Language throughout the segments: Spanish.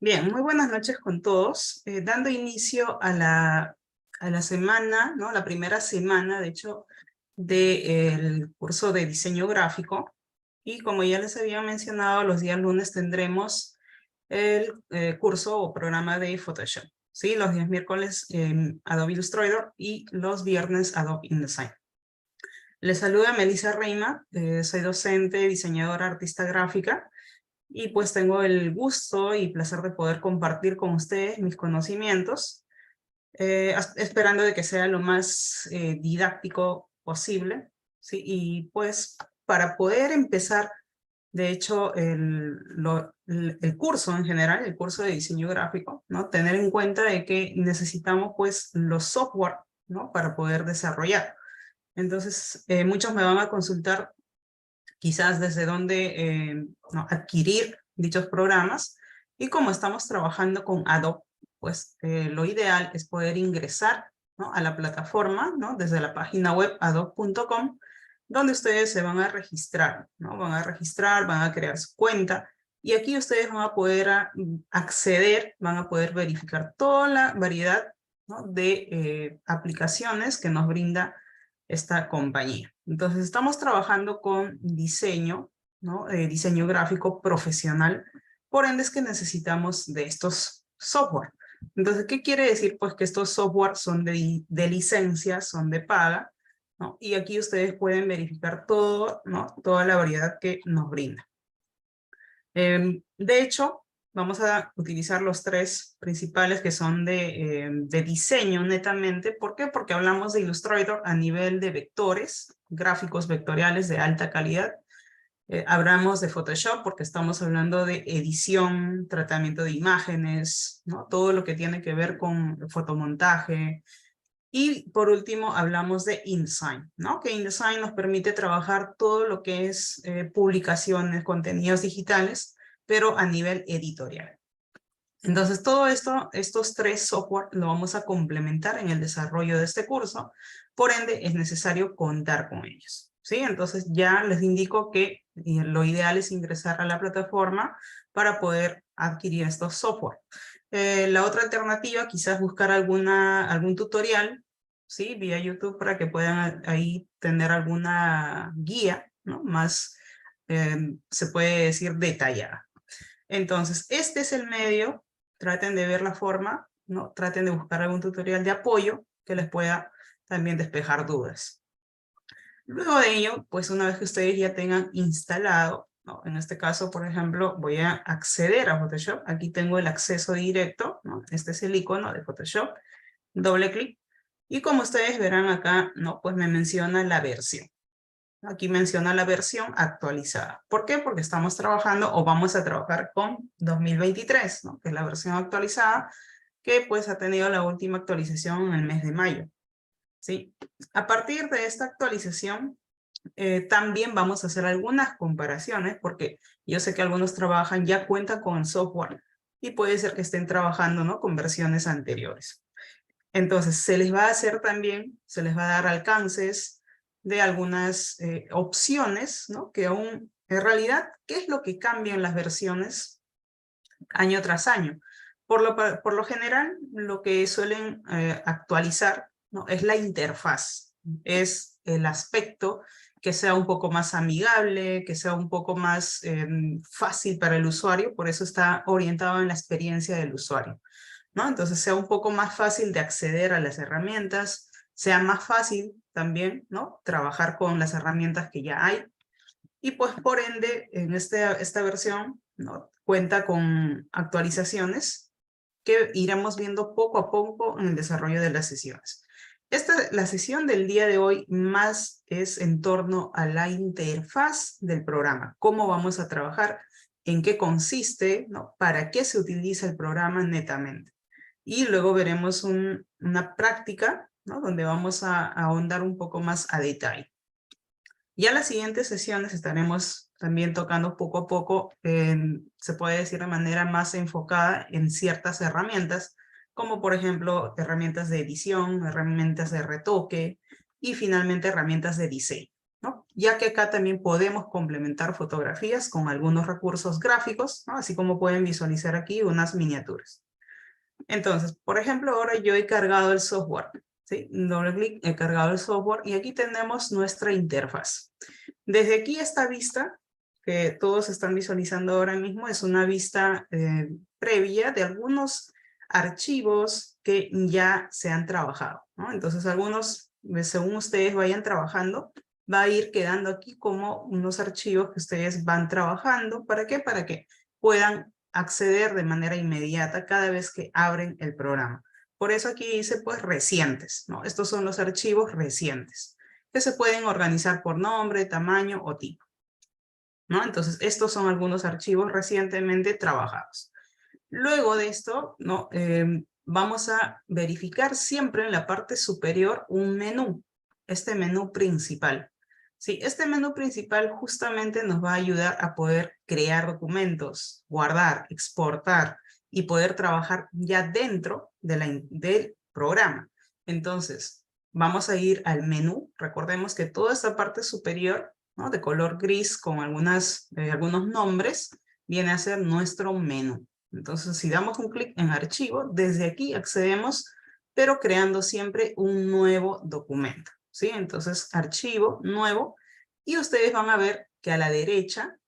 Bien, muy buenas noches con todos. Dando inicio a la semana, ¿no? La primera semana, de hecho, del curso de diseño gráfico. Y como ya les había mencionado, los días lunes tendremos el curso o programa de Photoshop. ¿Sí? Los días miércoles Adobe Illustrator y los viernes Adobe InDesign. Les saluda Melissa Reima, soy docente, diseñadora, artista gráfica. Y pues tengo el gusto y placer de poder compartir con ustedes mis conocimientos, esperando de que sea lo más didáctico posible, ¿sí? Y pues para poder empezar, de hecho, el curso en general, el curso de diseño gráfico, ¿no? Tener en cuenta de que necesitamos pues los software, ¿no? Para poder desarrollar. Entonces, muchos me van a consultar quizás desde dónde ¿no? adquirir dichos programas. Y como estamos trabajando con Adobe, pues lo ideal es poder ingresar, ¿no? a la plataforma, ¿no? desde la página web adobe.com, donde ustedes se van a registrar, ¿no? Van a registrar, van a crear su cuenta, y aquí ustedes van a poder acceder, van a poder verificar toda la variedad, ¿no? de aplicaciones que nos brinda esta compañía. Entonces estamos trabajando con diseño, ¿no? Diseño gráfico profesional, por ende es que necesitamos de estos software. Entonces, ¿qué quiere decir? Pues que estos software son de licencia, son de paga, ¿no? Y aquí ustedes pueden verificar todo, ¿no? Toda la variedad que nos brinda. De hecho, vamos a utilizar los tres principales que son de diseño netamente. ¿Por qué? Porque hablamos de Illustrator a nivel de vectores, gráficos vectoriales de alta calidad. Hablamos de Photoshop porque estamos hablando de edición, tratamiento de imágenes, ¿no? Todo lo que tiene que ver con fotomontaje. Y por último hablamos de InDesign, ¿no? Que InDesign nos permite trabajar todo lo que es publicaciones, contenidos digitales, pero a nivel editorial. Entonces todo esto, estos tres software lo vamos a complementar en el desarrollo de este curso, por ende es necesario contar con ellos, ¿sí? Entonces ya les indico que lo ideal es ingresar a la plataforma para poder adquirir estos software. La otra alternativa, quizás buscar algún tutorial, ¿sí? Vía YouTube para que puedan ahí tener alguna guía, ¿no? Más, se puede decir, detallada. Entonces, este es el medio. Traten de ver la forma, ¿no? Traten de buscar algún tutorial de apoyo que les pueda también despejar dudas. Luego de ello, pues una vez que ustedes ya tengan instalado, ¿no? En este caso, por ejemplo, voy a acceder a Photoshop. Aquí tengo el acceso directo, ¿no? Este es el icono de Photoshop. Doble clic. Y como ustedes verán acá, ¿no? Pues me menciona la versión. Aquí menciona la versión actualizada. ¿Por qué? Porque estamos trabajando o vamos a trabajar con 2023, ¿no? Que es la versión actualizada, que pues ha tenido la última actualización en el mes de mayo, ¿sí? A partir de esta actualización, también vamos a hacer algunas comparaciones, porque yo sé que algunos trabajan, ya cuentan con el software, y puede ser que estén trabajando, ¿no? Con versiones anteriores. Entonces, se les va a hacer también, se les va a dar alcances de algunas opciones, ¿no? Que aún, en realidad, ¿qué es lo que cambia en las versiones año tras año? Por lo general, lo que suelen actualizar, ¿no? Es la interfaz, es el aspecto que sea un poco más amigable, que sea un poco más fácil para el usuario, por eso está orientado en la experiencia del usuario, ¿no? Entonces sea un poco más fácil de acceder a las herramientas, sea más fácil también, ¿no? Trabajar con las herramientas que ya hay. Y pues por ende, en esta versión, ¿no? Cuenta con actualizaciones que iremos viendo poco a poco en el desarrollo de las sesiones. La sesión del día de hoy más es en torno a la interfaz del programa, cómo vamos a trabajar, en qué consiste, ¿no? Para qué se utiliza el programa netamente. Y luego veremos una práctica, ¿no? Donde vamos a ahondar un poco más a detalle. Ya las siguientes sesiones estaremos también tocando poco a poco, se puede decir de manera más enfocada en ciertas herramientas, como por ejemplo herramientas de edición, herramientas de retoque y finalmente herramientas de diseño, ¿no? ya que acá también podemos complementar fotografías con algunos recursos gráficos, ¿no? Así como pueden visualizar aquí unas miniaturas. Entonces, por ejemplo, ahora yo he cargado el software, ¿sí? Doble clic, he cargado el software y aquí tenemos nuestra interfaz. Desde aquí esta vista, que todos están visualizando ahora mismo, es una vista previa de algunos archivos que ya se han trabajado, ¿no? Entonces, algunos, según ustedes vayan trabajando, va a ir quedando aquí como unos archivos que ustedes van trabajando. ¿Para qué? Para que puedan acceder de manera inmediata cada vez que abren el programa. Por eso aquí dice, pues, recientes, ¿no? Estos son los archivos recientes, que se pueden organizar por nombre, tamaño o tipo, ¿no? Entonces, estos son algunos archivos recientemente trabajados. Luego de esto, ¿no? Vamos a verificar siempre en la parte superior un menú, este menú principal. Sí, este menú principal justamente nos va a ayudar a poder crear documentos, guardar, exportar y poder trabajar ya dentro de del programa. Entonces, vamos a ir al menú. Recordemos que toda esta parte superior, ¿no? De color gris con algunos nombres, viene a ser nuestro menú. Entonces, si damos un clic en archivo, desde aquí accedemos, pero creando siempre un nuevo documento, ¿sí? Entonces, archivo, nuevo, y ustedes van a ver que a la derecha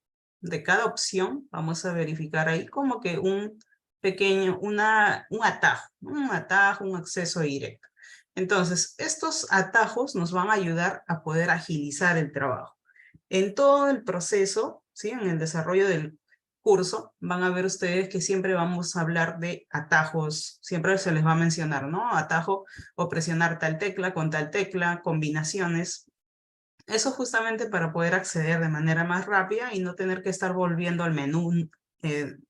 de cada opción, vamos a verificar ahí como que un pequeño, un atajo, un acceso directo. Entonces, estos atajos nos van a ayudar a poder agilizar el trabajo. En todo el proceso, ¿sí? En el desarrollo del curso, van a ver ustedes que siempre vamos a hablar de atajos, siempre se les va a mencionar, ¿no? Atajo o presionar tal tecla con tal tecla, combinaciones. Eso justamente para poder acceder de manera más rápida y no tener que estar volviendo al menú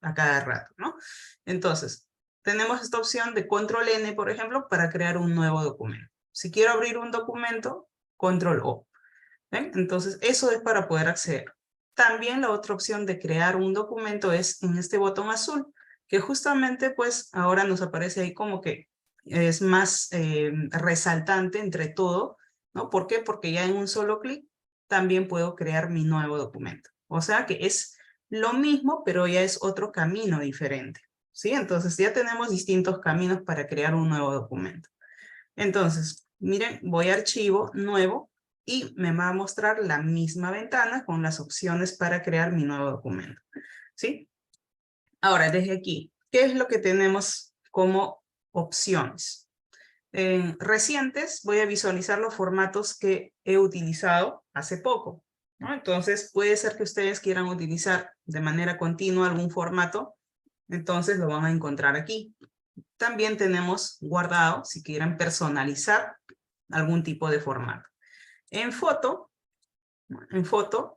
a cada rato, ¿no? Entonces, tenemos esta opción de control N, por ejemplo, para crear un nuevo documento. Si quiero abrir un documento, control O. ¿Ven? Entonces, eso es para poder acceder. También la otra opción de crear un documento es en este botón azul, que justamente pues ahora nos aparece ahí como que es más resaltante entre todo, ¿no? ¿Por qué? Porque ya en un solo clic también puedo crear mi nuevo documento. O sea que es lo mismo, pero ya es otro camino diferente, ¿sí? Entonces ya tenemos distintos caminos para crear un nuevo documento. Entonces, miren, voy a archivo, nuevo, y me va a mostrar la misma ventana con las opciones para crear mi nuevo documento, ¿sí? Ahora, desde aquí, ¿qué es lo que tenemos como opciones? En recientes voy a visualizar los formatos que he utilizado hace poco, ¿no? Entonces, puede ser que ustedes quieran utilizar de manera continua algún formato, entonces lo van a encontrar aquí. También tenemos guardado, si quieren personalizar algún tipo de formato. En foto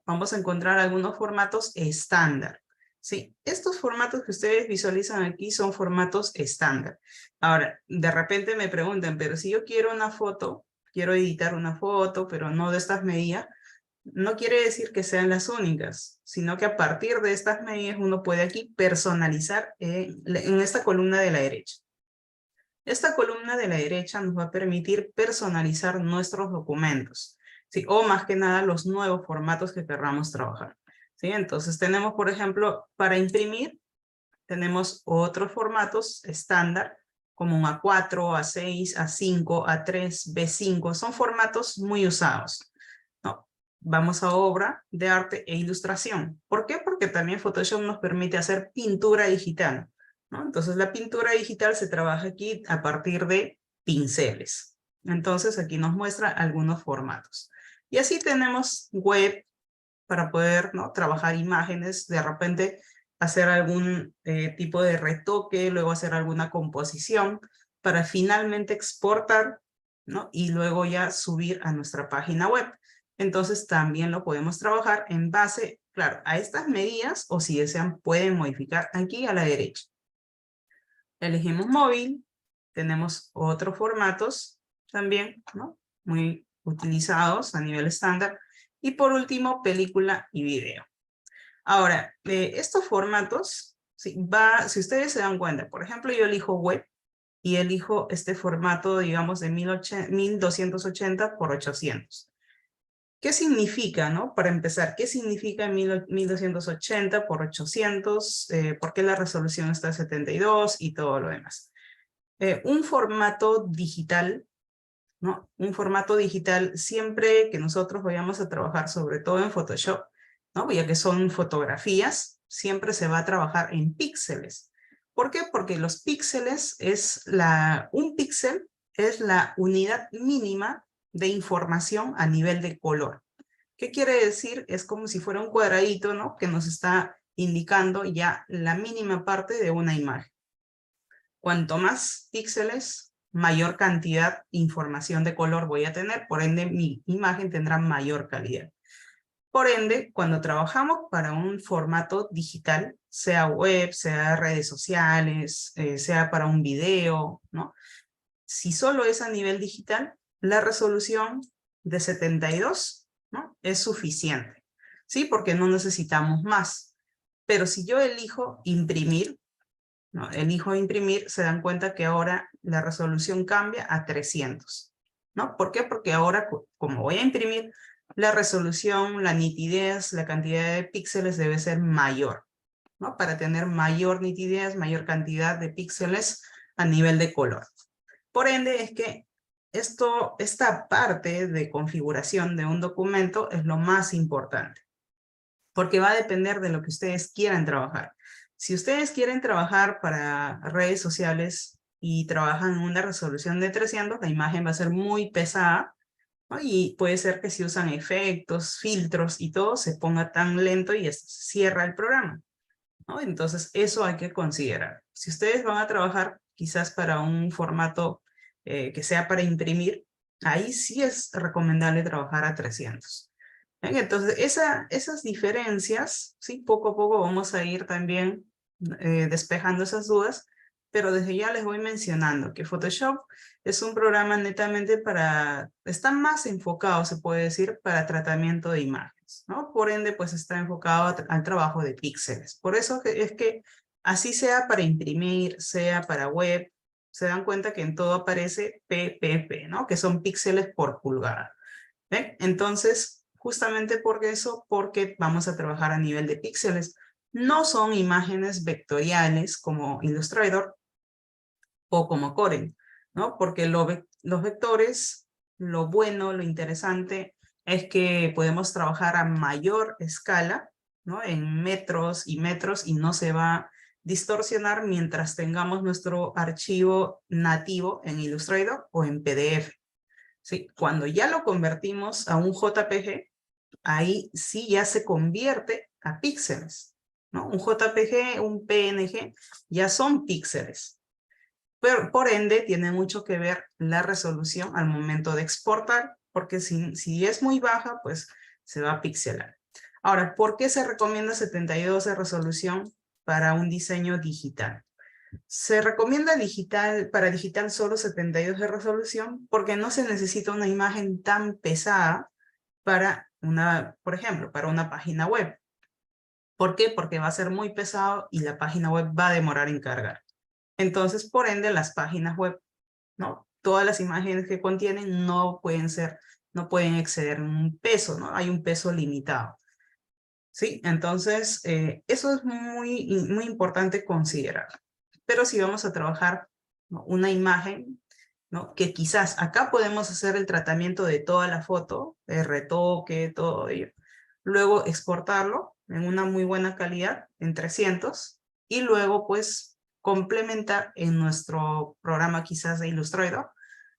vamos a encontrar algunos formatos estándar. Sí, estos formatos que ustedes visualizan aquí son formatos estándar. Ahora, de repente me preguntan, pero si yo quiero una foto, quiero editar una foto, pero no de estas medidas, no quiere decir que sean las únicas, sino que a partir de estas medidas uno puede aquí personalizar en esta columna de la derecha. Esta columna de la derecha nos va a permitir personalizar nuestros documentos, ¿sí? O más que nada los nuevos formatos que querramos trabajar, ¿sí? Entonces tenemos, por ejemplo, para imprimir, tenemos otros formatos estándar, como un A4, A6, A5, A3, B5, son formatos muy usados, ¿no? Vamos a obra de arte e ilustración. ¿Por qué? Porque también Photoshop nos permite hacer pintura digital, ¿no? Entonces la pintura digital se trabaja aquí a partir de pinceles. Entonces aquí nos muestra algunos formatos. Y así tenemos web para poder, ¿no? Trabajar imágenes, de repente hacer algún tipo de retoque, luego hacer alguna composición para finalmente exportar, ¿no? Y luego ya subir a nuestra página web. Entonces también lo podemos trabajar en base, claro, a estas medidas, o si desean pueden modificar aquí a la derecha. Elegimos móvil, tenemos otros formatos también, ¿no? Muy utilizados a nivel estándar. Y por último, película y video. Ahora, estos formatos, si ustedes se dan cuenta, por ejemplo, yo elijo web y elijo este formato, digamos, de 1280 por 800. ¿Qué significa, no? Para empezar, ¿qué significa 1280 por 800? ¿Por qué la resolución está a 72 y todo lo demás? Un formato digital, ¿no? Un formato digital, siempre que nosotros vayamos a trabajar, sobre todo en Photoshop, ¿no? Ya que son fotografías, siempre se va a trabajar en píxeles. ¿Por qué? Porque los píxeles un píxel es la unidad mínima de información a nivel de color. ¿Qué quiere decir? Es como si fuera un cuadradito, ¿no? Que nos está indicando ya la mínima parte de una imagen. Cuanto más píxeles, mayor cantidad de información de color voy a tener, por ende mi imagen tendrá mayor calidad. Por ende, cuando trabajamos para un formato digital, sea web, sea redes sociales, sea para un video, ¿no? Si solo es a nivel digital, la resolución de 72, ¿no? Es suficiente, ¿sí? Porque no necesitamos más. Pero si yo elijo imprimir, ¿no? Elijo imprimir, se dan cuenta que ahora la resolución cambia a 300, ¿no? ¿Por qué? Porque ahora, como voy a imprimir, la resolución, la nitidez, la cantidad de píxeles debe ser mayor, ¿no? Para tener mayor nitidez, mayor cantidad de píxeles a nivel de color. Por ende, es que esta parte de configuración de un documento es lo más importante, porque va a depender de lo que ustedes quieran trabajar. Si ustedes quieren trabajar para redes sociales y trabajan en una resolución de 300, la imagen va a ser muy pesada, ¿no? Y puede ser que si usan efectos, filtros y todo, se ponga tan lento y cierra el programa, ¿no? Entonces, eso hay que considerar. Si ustedes van a trabajar quizás para un formato que sea para imprimir, ahí sí es recomendable trabajar a 300. Bien, entonces, esas diferencias, sí, poco a poco vamos a ir también despejando esas dudas, pero desde ya les voy mencionando que Photoshop es un programa netamente está más enfocado, se puede decir, para tratamiento de imágenes, ¿no? Por ende, pues está enfocado al trabajo de píxeles. Por eso es que así sea para imprimir, sea para web, se dan cuenta que en todo aparece PPP, ¿no? Que son píxeles por pulgada. ¿Ven? Entonces, justamente por eso, porque vamos a trabajar a nivel de píxeles. No son imágenes vectoriales como Illustrator o como Corel, ¿no? Porque los vectores, lo bueno, lo interesante, es que podemos trabajar a mayor escala, ¿no? En metros y metros, y no se va a distorsionar mientras tengamos nuestro archivo nativo en Illustrator o en PDF. ¿Sí? Cuando ya lo convertimos a un JPG, ahí sí ya se convierte a píxeles, ¿no? Un JPG, un PNG, ya son píxeles. Pero por ende tiene mucho que ver la resolución al momento de exportar, porque si es muy baja, pues se va a pixelar. Ahora, ¿por qué se recomienda 72 de resolución para un diseño digital? Se recomienda para digital solo 72 de resolución porque no se necesita una imagen tan pesada para por ejemplo, para una página web. ¿Por qué? Porque va a ser muy pesado y la página web va a demorar en cargar. Entonces, por ende, las páginas web, ¿no? Todas las imágenes que contienen no pueden exceder un peso, ¿no? Hay un peso limitado. ¿Sí? Entonces, eso es muy importante considerar. Pero si vamos a trabajar, ¿no? Una imagen, ¿no? Que quizás acá podemos hacer el tratamiento de toda la foto, el retoque, todo ello. Luego exportarlo en una muy buena calidad, en 300, y luego pues complementar en nuestro programa quizás de Illustrator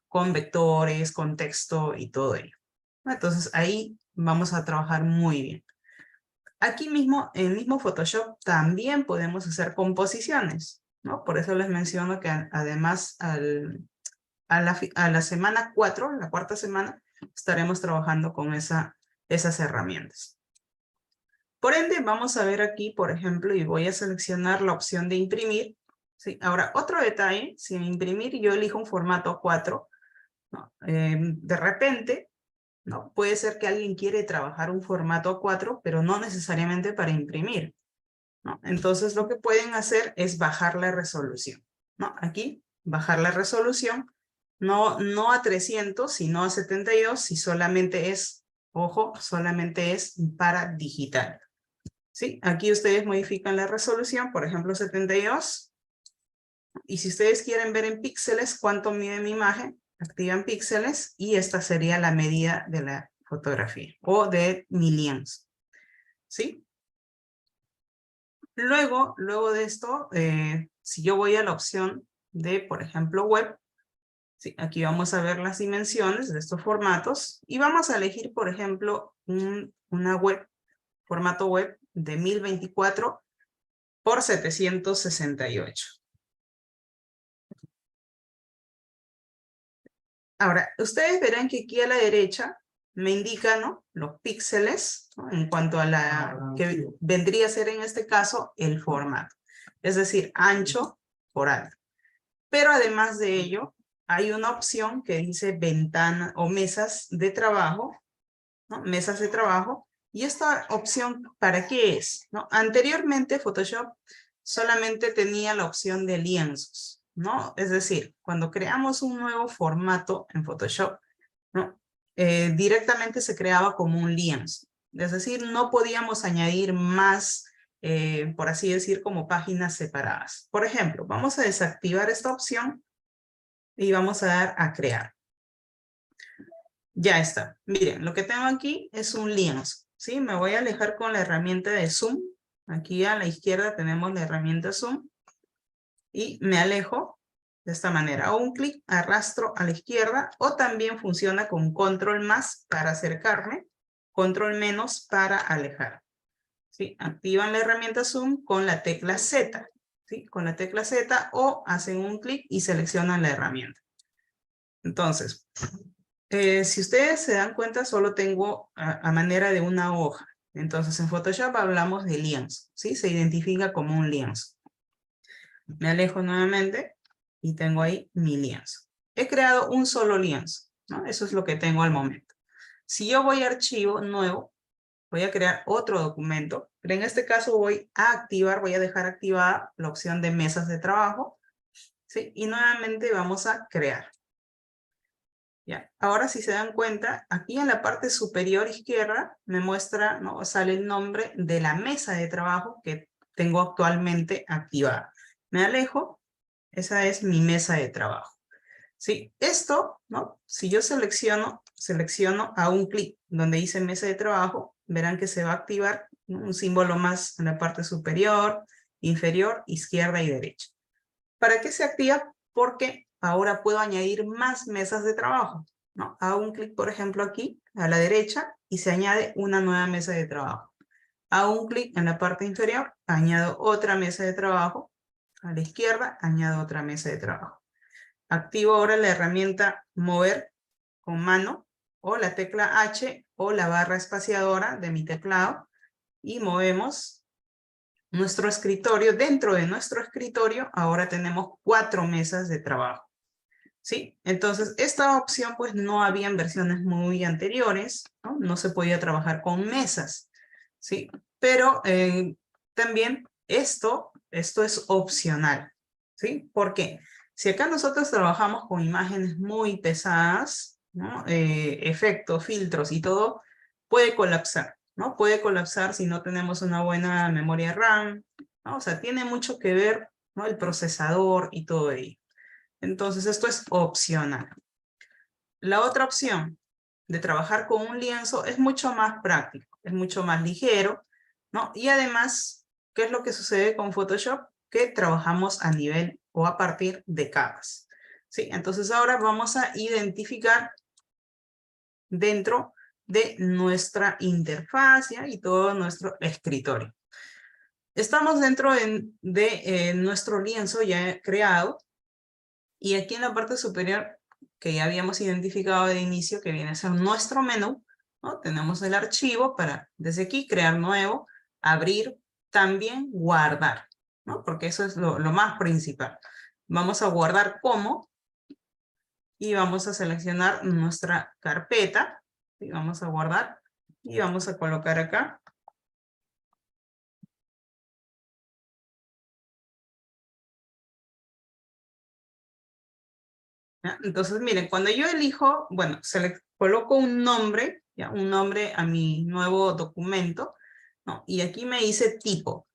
con vectores, con texto y todo ello. Entonces ahí vamos a trabajar muy bien. Aquí mismo, en el mismo Photoshop, también podemos hacer composiciones, ¿no? Por eso les menciono que además a la semana 4, la cuarta semana, estaremos trabajando con esas herramientas. Por ende, vamos a ver aquí, por ejemplo, y voy a seleccionar la opción de imprimir. ¿Sí? Ahora, otro detalle, si en imprimir yo elijo un formato 4, ¿no? De repente, ¿no? Puede ser que alguien quiere trabajar un formato 4, pero no necesariamente para imprimir, ¿no? Entonces lo que pueden hacer es bajar la resolución, ¿no? Aquí, bajar la resolución, no a 300, sino a 72, si solamente es Ojo, solamente es para digital. ¿Sí? Aquí ustedes modifican la resolución, por ejemplo 72. Y si ustedes quieren ver en píxeles cuánto mide mi imagen, activan píxeles y esta sería la medida de la fotografía o de mi lienzo. ¿Sí? Luego de esto, si yo voy a la opción de, por ejemplo, web, ¿sí? Aquí vamos a ver las dimensiones de estos formatos y vamos a elegir, por ejemplo, una web, formato web de 1024 por 768. Ahora, ustedes verán que aquí a la derecha me indica, ¿no?, los píxeles, ¿no?, en cuanto a la que vendría a ser en este caso el formato. Es decir, ancho por alto. Pero además de ello, hay una opción que dice ventana o mesas de trabajo, ¿no? Mesas de trabajo. ¿Y esta opción para qué es? ¿No? Anteriormente Photoshop solamente tenía la opción de lienzos, ¿no? Es decir, cuando creamos un nuevo formato en Photoshop, ¿no? Directamente se creaba como un lienzo. Es decir, no podíamos añadir más, por así decir, como páginas separadas. Por ejemplo, vamos a desactivar esta opción y vamos a dar a crear. Ya está. Miren, lo que tengo aquí es un lienzo, ¿sí? Me voy a alejar con la herramienta de zoom. Aquí a la izquierda tenemos la herramienta zoom. Y me alejo de esta manera. Hago un clic, arrastro a la izquierda, o también funciona con control más para acercarme, control menos para alejar. ¿Sí? Activan la herramienta zoom con la tecla Z. ¿Sí? Con la tecla Z, o hacen un clic y seleccionan la herramienta. Entonces, si ustedes se dan cuenta, solo tengo a manera de una hoja. Entonces, en Photoshop hablamos de lienzo, ¿sí? Se identifica como un lienzo. Me alejo nuevamente y tengo ahí mi lienzo. He creado un solo lienzo, ¿no? Eso es lo que tengo al momento. Si yo voy a archivo nuevo, voy a crear otro documento, pero en este caso voy a activar, voy a dejar activada la opción de mesas de trabajo, ¿sí? Y nuevamente vamos a crear. Ya. Ahora, si se dan cuenta, aquí en la parte superior izquierda me muestra, ¿no?, sale el nombre de la mesa de trabajo que tengo actualmente activada. Me alejo, esa es mi mesa de trabajo. Sí, esto, ¿no?, si yo selecciono a un clic donde dice mesa de trabajo, verán que se va a activar, ¿no?, un símbolo más en la parte superior, inferior, izquierda y derecha. ¿Para qué se activa? Porque ahora puedo añadir más mesas de trabajo, ¿no? Hago un clic, por ejemplo, aquí a la derecha y se añade una nueva mesa de trabajo. Hago un clic en la parte inferior, añado otra mesa de trabajo. A la izquierda, añado otra mesa de trabajo. Activo ahora la herramienta mover con mano, o la tecla H, o la barra espaciadora de mi teclado, y movemos nuestro escritorio. Dentro de nuestro escritorio ahora tenemos 4 mesas de trabajo, ¿sí? Entonces, esta opción pues no había en versiones muy anteriores, ¿no? No se podía trabajar con mesas, ¿sí? Pero también esto es opcional, ¿sí? ¿Por qué? Si acá nosotros trabajamos con imágenes muy pesadas, ¿no?, efectos, filtros y todo, puede colapsar, ¿no? Puede colapsar si no tenemos una buena memoria RAM, ¿no? O sea, tiene mucho que ver, ¿no?, el procesador y todo ello. Entonces, esto es opcional. La otra opción de trabajar con un lienzo es mucho más práctico, es mucho más ligero, ¿no? Y además, ¿qué es lo que sucede con Photoshop? Que trabajamos a nivel o a partir de capas, ¿sí? Entonces, ahora vamos a identificar dentro de nuestra interfaz y todo nuestro escritorio. Estamos dentro de nuestro lienzo ya creado, y aquí en la parte superior, que ya habíamos identificado de inicio, que viene a ser nuestro menú, ¿no?, tenemos el archivo para desde aquí crear nuevo, abrir, también guardar, ¿no?, porque eso es lo más principal. Vamos a guardar como, y vamos a seleccionar nuestra carpeta, y vamos a guardar, y vamos a colocar acá. ¿Ya? Entonces, miren, cuando yo elijo, bueno, coloco un nombre, ¿ya? Un nombre a mi nuevo documento, ¿no? Y aquí me dice tipo.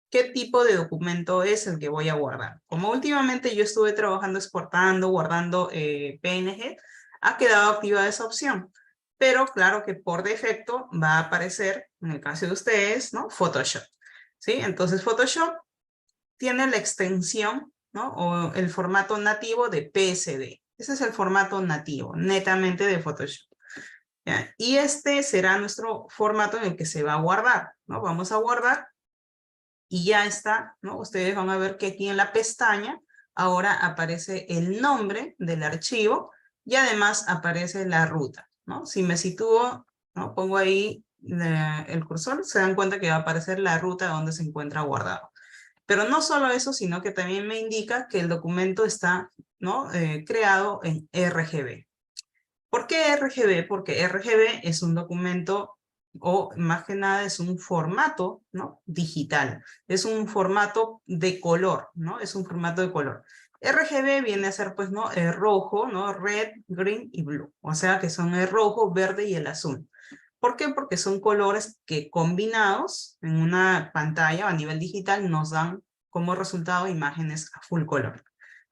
¿Qué tipo de documento es el que voy a guardar? Como últimamente yo estuve trabajando exportando, guardando PNG, ha quedado activa esa opción. Pero claro que por defecto va a aparecer, en el caso de ustedes, ¿no? Photoshop. ¿Sí? Entonces Photoshop tiene la extensión, ¿no? O el formato nativo de PSD. Ese es el formato nativo, netamente de Photoshop. ¿Ya? Y este será nuestro formato en el que se va a guardar, ¿no? Vamos a guardar y ya está, ¿no? Ustedes van a ver que aquí en la pestaña ahora aparece el nombre del archivo y además aparece la ruta, ¿no? Si me sitúo, ¿no? Pongo ahí el cursor, se dan cuenta que va a aparecer la ruta donde se encuentra guardado. Pero no solo eso, sino que también me indica que el documento está, ¿no? Creado en RGB. ¿Por qué RGB? Porque RGB es un documento, o más que nada es un formato, ¿no? Digital. Es un formato de color, ¿no? Es un formato de color. RGB viene a ser, pues, ¿no? El rojo, ¿no? Red, green y blue. O sea que son el rojo, verde y el azul. ¿Por qué? Porque son colores que combinados en una pantalla a nivel digital nos dan como resultado imágenes a full color.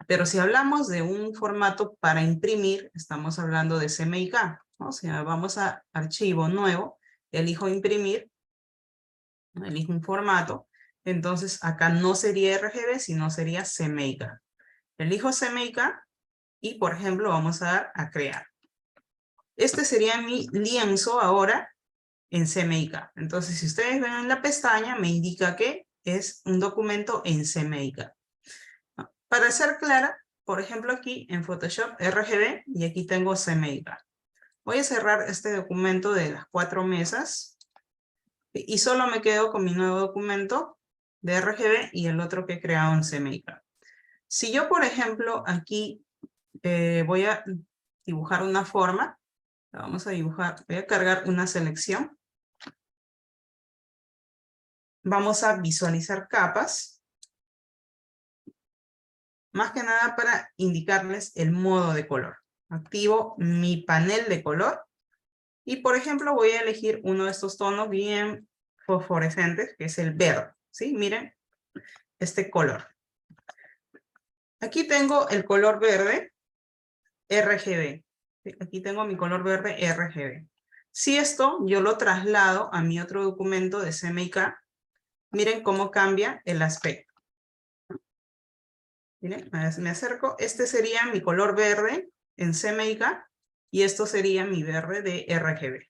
Pero si hablamos de un formato para imprimir, estamos hablando de CMYK, ¿no? O sea, vamos a archivo nuevo, elijo imprimir, ¿no? Elijo un formato, entonces acá no sería RGB, sino sería CMYK. Elijo CMYK y, por ejemplo, vamos a dar a crear. Este sería mi lienzo ahora en CMYK. Entonces, si ustedes ven en la pestaña, me indica que es un documento en CMYK. Para ser clara, por ejemplo, aquí en Photoshop RGB y aquí tengo CMYK. Voy a cerrar este documento de las 4 mesas y solo me quedo con mi nuevo documento de RGB y el otro que he creado en CMYK. Si yo, por ejemplo, aquí voy a dibujar una forma, vamos a dibujar, voy a cargar una selección. Vamos a visualizar capas. Más que nada para indicarles el modo de color. Activo mi panel de color. Y por ejemplo voy a elegir uno de estos tonos bien fosforescentes, que es el verde. ¿Sí? Miren este color. Aquí tengo el color verde RGB. ¿Sí? Aquí tengo mi color verde RGB. Si esto yo lo traslado a mi otro documento de CMYK, miren cómo cambia el aspecto. Miren, me acerco. Este sería mi color verde en CMYK y esto sería mi verde de RGB.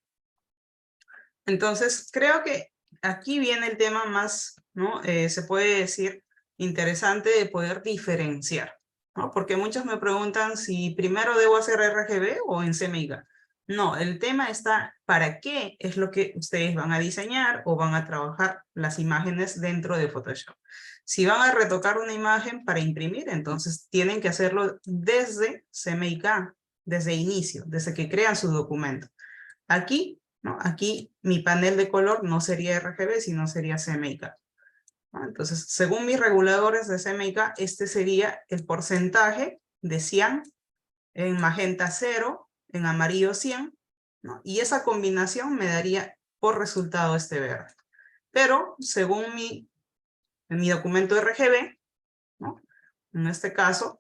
Entonces, creo que aquí viene el tema más, ¿no? Se puede decir, interesante de poder diferenciar, ¿no? Porque muchos me preguntan si primero debo hacer RGB o en CMYK. No, el tema está para qué es lo que ustedes van a diseñar o van a trabajar las imágenes dentro de Photoshop. Si van a retocar una imagen para imprimir, entonces tienen que hacerlo desde CMYK, desde inicio, desde que crean su documento. Aquí, ¿no? Aquí mi panel de color no sería RGB, sino sería CMYK. ¿No? Entonces, según mis reguladores de CMYK, este sería el porcentaje de cian en magenta 0, en amarillo 100, ¿no? Y esa combinación me daría por resultado este verde. Pero, según mi documento RGB, ¿no? En este caso,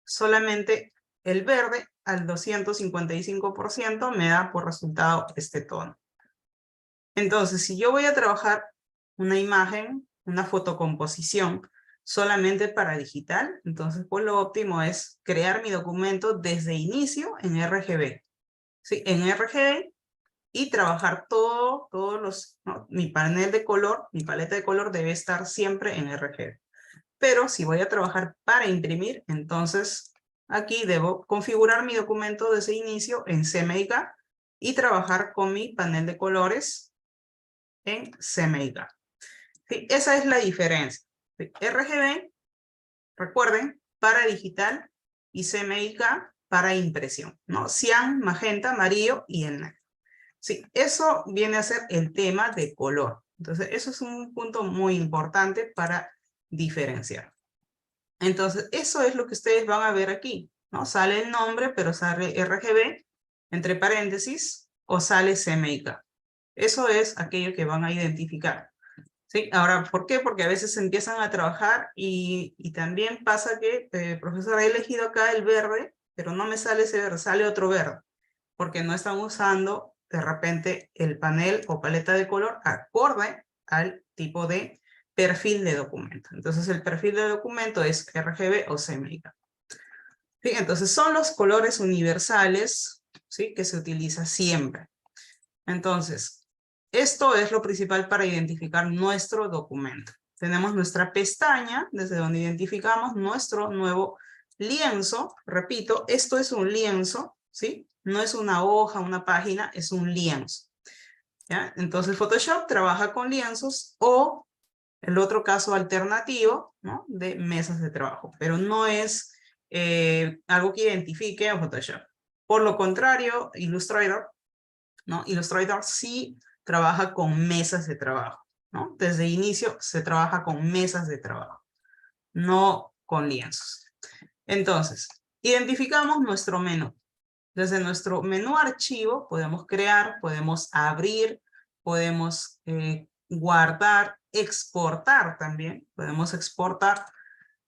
solamente el verde al 255% me da por resultado este tono. Entonces, si yo voy a trabajar una imagen, una fotocomposición, solamente para digital, entonces pues lo óptimo es crear mi documento desde inicio en RGB. ¿Sí? En RGB y trabajar todos los, ¿no? Mi panel de color, mi paleta de color debe estar siempre en RGB. Pero si voy a trabajar para imprimir, entonces aquí debo configurar mi documento desde inicio en CMYK y trabajar con mi panel de colores en CMYK. ¿Sí? Esa es la diferencia. ¿Sí? RGB, recuerden, para digital y CMYK para impresión, ¿no? Cian, magenta, amarillo y el negro. Sí, eso viene a ser el tema de color. Entonces, eso es un punto muy importante para diferenciar. Entonces, eso es lo que ustedes van a ver aquí, ¿no? Sale el nombre, pero sale RGB, entre paréntesis, o sale CMYK. Eso es aquello que van a identificar. ¿Sí? Ahora, ¿por qué? Porque a veces empiezan a trabajar y también pasa que, profesor, he elegido acá el verde, pero no me sale ese verde, sale otro verde, porque no están usando de repente el panel o paleta de color acorde al tipo de perfil de documento. Entonces el perfil de documento es RGB o CMYK. ¿Sí? Entonces son los colores universales, ¿sí?, que se utiliza siempre. Entonces, esto es lo principal para identificar nuestro documento. Tenemos nuestra pestaña, desde donde identificamos nuestro nuevo lienzo. Repito, esto es un lienzo, ¿sí? No es una hoja, una página, es un lienzo. ¿Ya? Entonces, Photoshop trabaja con lienzos o el otro caso alternativo, ¿no?, de mesas de trabajo, pero no es algo que identifique a Photoshop. Por lo contrario, Illustrator, ¿no? Illustrator sí trabaja con mesas de trabajo, ¿no? Desde el inicio se trabaja con mesas de trabajo, no con lienzos. Entonces, identificamos nuestro menú. Desde nuestro menú archivo podemos crear, podemos abrir, podemos guardar, exportar también. Podemos exportar,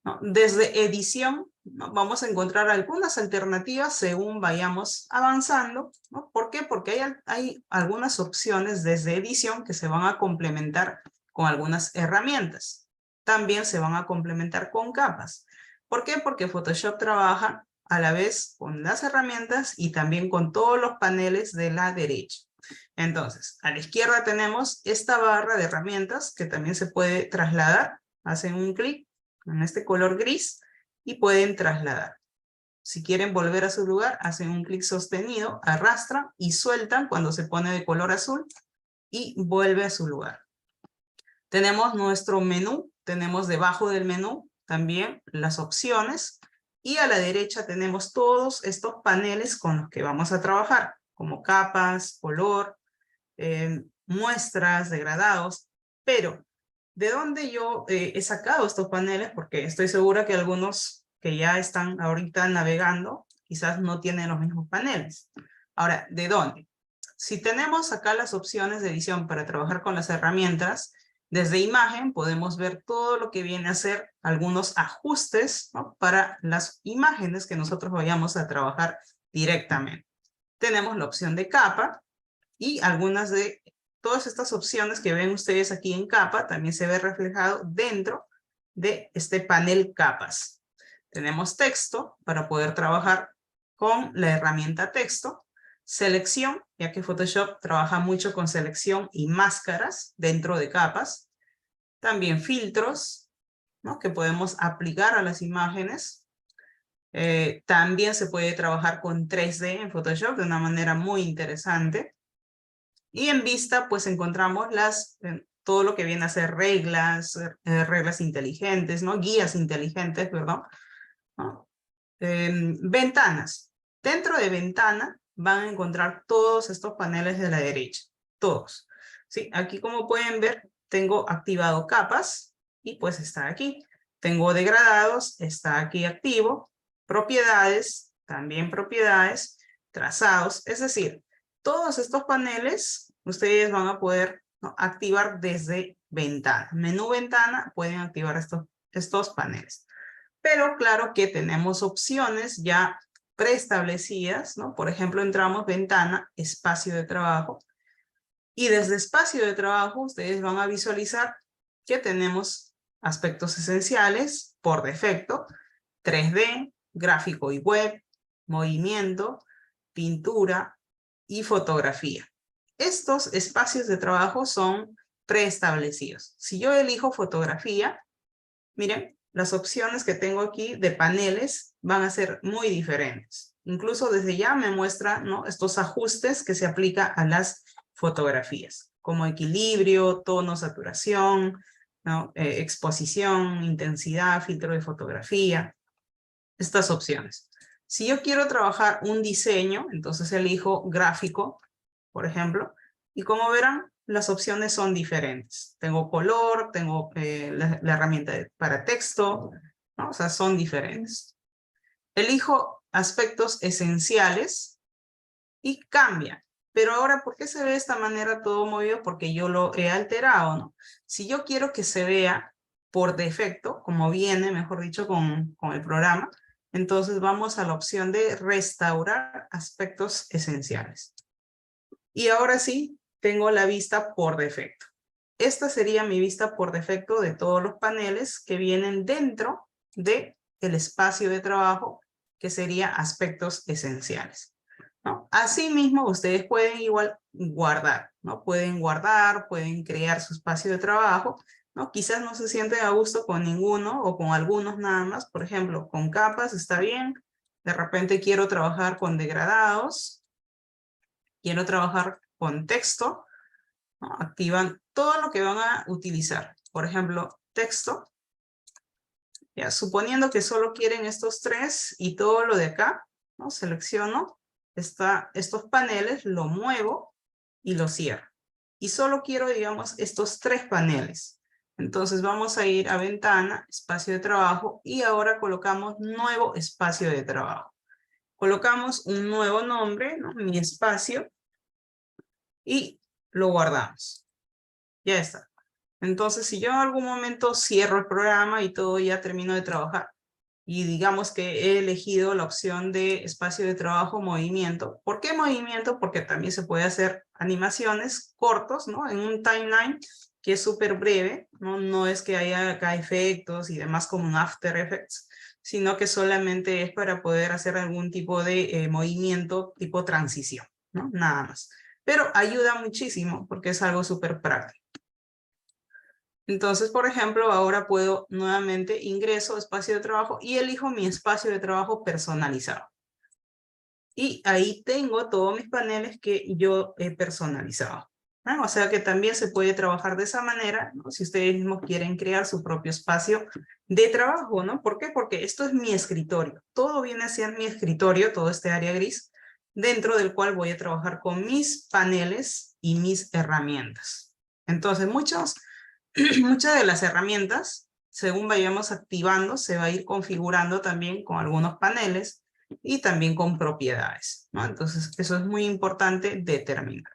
¿no? Desde edición, ¿no?, vamos a encontrar algunas alternativas según vayamos avanzando, ¿no? ¿Por qué? Porque hay algunas opciones desde edición que se van a complementar con algunas herramientas. También se van a complementar con capas. ¿Por qué? Porque Photoshop trabaja a la vez con las herramientas y también con todos los paneles de la derecha. Entonces, a la izquierda tenemos esta barra de herramientas que también se puede trasladar. Hacen un clic en este color gris y pueden trasladar. Si quieren volver a su lugar, hacen un clic sostenido, arrastran y sueltan cuando se pone de color azul y vuelve a su lugar. Tenemos nuestro menú, tenemos debajo del menú también las opciones y a la derecha tenemos todos estos paneles con los que vamos a trabajar, como capas, color, muestras, degradados, pero ¿de dónde yo he sacado estos paneles? Porque estoy segura que algunos que ya están ahorita navegando quizás no tienen los mismos paneles. Ahora, ¿de dónde? Si tenemos acá las opciones de edición para trabajar con las herramientas, desde imagen podemos ver todo lo que viene a ser algunos ajustes, ¿no?, para las imágenes que nosotros vayamos a trabajar directamente. Tenemos la opción de capa y algunas de todas estas opciones que ven ustedes aquí en capa también se ve reflejado dentro de este panel capas. Tenemos texto para poder trabajar con la herramienta texto. Selección, ya que Photoshop trabaja mucho con selección y máscaras dentro de capas. También filtros, ¿no?, que podemos aplicar a las imágenes. También se puede trabajar con 3D en Photoshop de una manera muy interesante. Y en vista, pues encontramos todo lo que viene a ser reglas, reglas inteligentes, ¿no?, guías inteligentes, perdón, ¿no? Ventanas. Dentro de ventana van a encontrar todos estos paneles de la derecha, todos. ¿Sí? Aquí, como pueden ver, tengo activado capas y pues está aquí. Tengo degradados, está aquí activo. Propiedades, también propiedades. Trazados, es decir, todos estos paneles ustedes van a poder, ¿no?, activar desde ventana. Menú ventana, pueden activar estos paneles. Pero claro que tenemos opciones ya preestablecidas, ¿no? Por ejemplo, entramos ventana, espacio de trabajo. Y desde espacio de trabajo ustedes van a visualizar que tenemos aspectos esenciales por defecto: 3D, gráfico y web, movimiento, pintura y fotografía. Estos espacios de trabajo son preestablecidos. Si yo elijo fotografía, miren, las opciones que tengo aquí de paneles van a ser muy diferentes. Incluso desde ya me muestra, ¿no?, estos ajustes que se aplica a las fotografías, como equilibrio, tono, saturación, ¿no?, exposición, intensidad, filtro de fotografía, estas opciones. Si yo quiero trabajar un diseño, entonces elijo gráfico, por ejemplo, y como verán, las opciones son diferentes. Tengo color, tengo la herramienta para texto, ¿no? O sea, son diferentes. Elijo aspectos esenciales y cambia. Pero ahora, ¿por qué se ve de esta manera todo movido? Porque yo lo he alterado, ¿no? Si yo quiero que se vea por defecto, como viene, mejor dicho, con el programa, entonces vamos a la opción de restaurar aspectos esenciales. Y ahora sí, tengo la vista por defecto. Esta sería mi vista por defecto de todos los paneles que vienen dentro del espacio de trabajo, que sería aspectos esenciales, ¿no? Asimismo, ustedes pueden igual guardar, ¿no? Pueden guardar, pueden crear su espacio de trabajo, ¿no? Quizás no se sienten a gusto con ninguno o con algunos nada más. Por ejemplo, con capas está bien. De repente quiero trabajar con degradados. Quiero trabajar con texto, ¿no? Activan todo lo que van a utilizar. Por ejemplo, texto. Ya, suponiendo que solo quieren estos tres y todo lo de acá, ¿no? Selecciono estos paneles, lo muevo y lo cierro. Y solo quiero, digamos, estos tres paneles. Entonces vamos a ir a ventana, espacio de trabajo, y ahora colocamos nuevo espacio de trabajo. Colocamos un nuevo nombre, ¿no? Mi espacio, y lo guardamos. Ya está. Entonces, si yo en algún momento cierro el programa y todo ya termino de trabajar, y digamos que he elegido la opción de espacio de trabajo movimiento. ¿Por qué movimiento? Porque también se puede hacer animaciones cortos, ¿no? En un timeline que es súper breve, ¿no? No es que haya acá efectos y demás como un After Effects, sino que solamente es para poder hacer algún tipo de movimiento tipo transición, ¿no? Nada más. Pero ayuda muchísimo porque es algo súper práctico. Entonces, por ejemplo, ahora puedo nuevamente ingreso, espacio de trabajo y elijo mi espacio de trabajo personalizado. Y ahí tengo todos mis paneles que yo he personalizado, ¿no? O sea que también se puede trabajar de esa manera, ¿no? Si ustedes mismos quieren crear su propio espacio de trabajo, ¿no? ¿Por qué? Porque esto es mi escritorio. Todo viene a ser mi escritorio, todo este área gris, dentro del cual voy a trabajar con mis paneles y mis herramientas. Entonces, muchas de las herramientas, según vayamos activando, se va a ir configurando también con algunos paneles y también con propiedades, ¿no? Entonces, eso es muy importante determinar.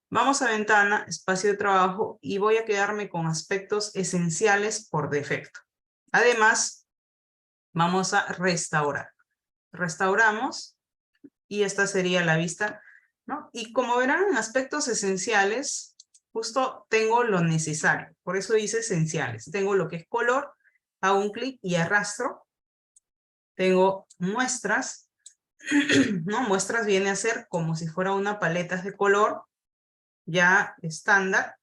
Vamos a ventana, espacio de trabajo, y voy a quedarme con aspectos esenciales por defecto. Además, vamos a restaurar. Restauramos y esta sería la vista, ¿no? Y como verán, en aspectos esenciales, justo tengo lo necesario. Por eso dice esenciales. Tengo lo que es color, hago un clic y arrastro. Tengo muestras, ¿no? Muestras viene a ser como si fuera una paleta de color ya estándar.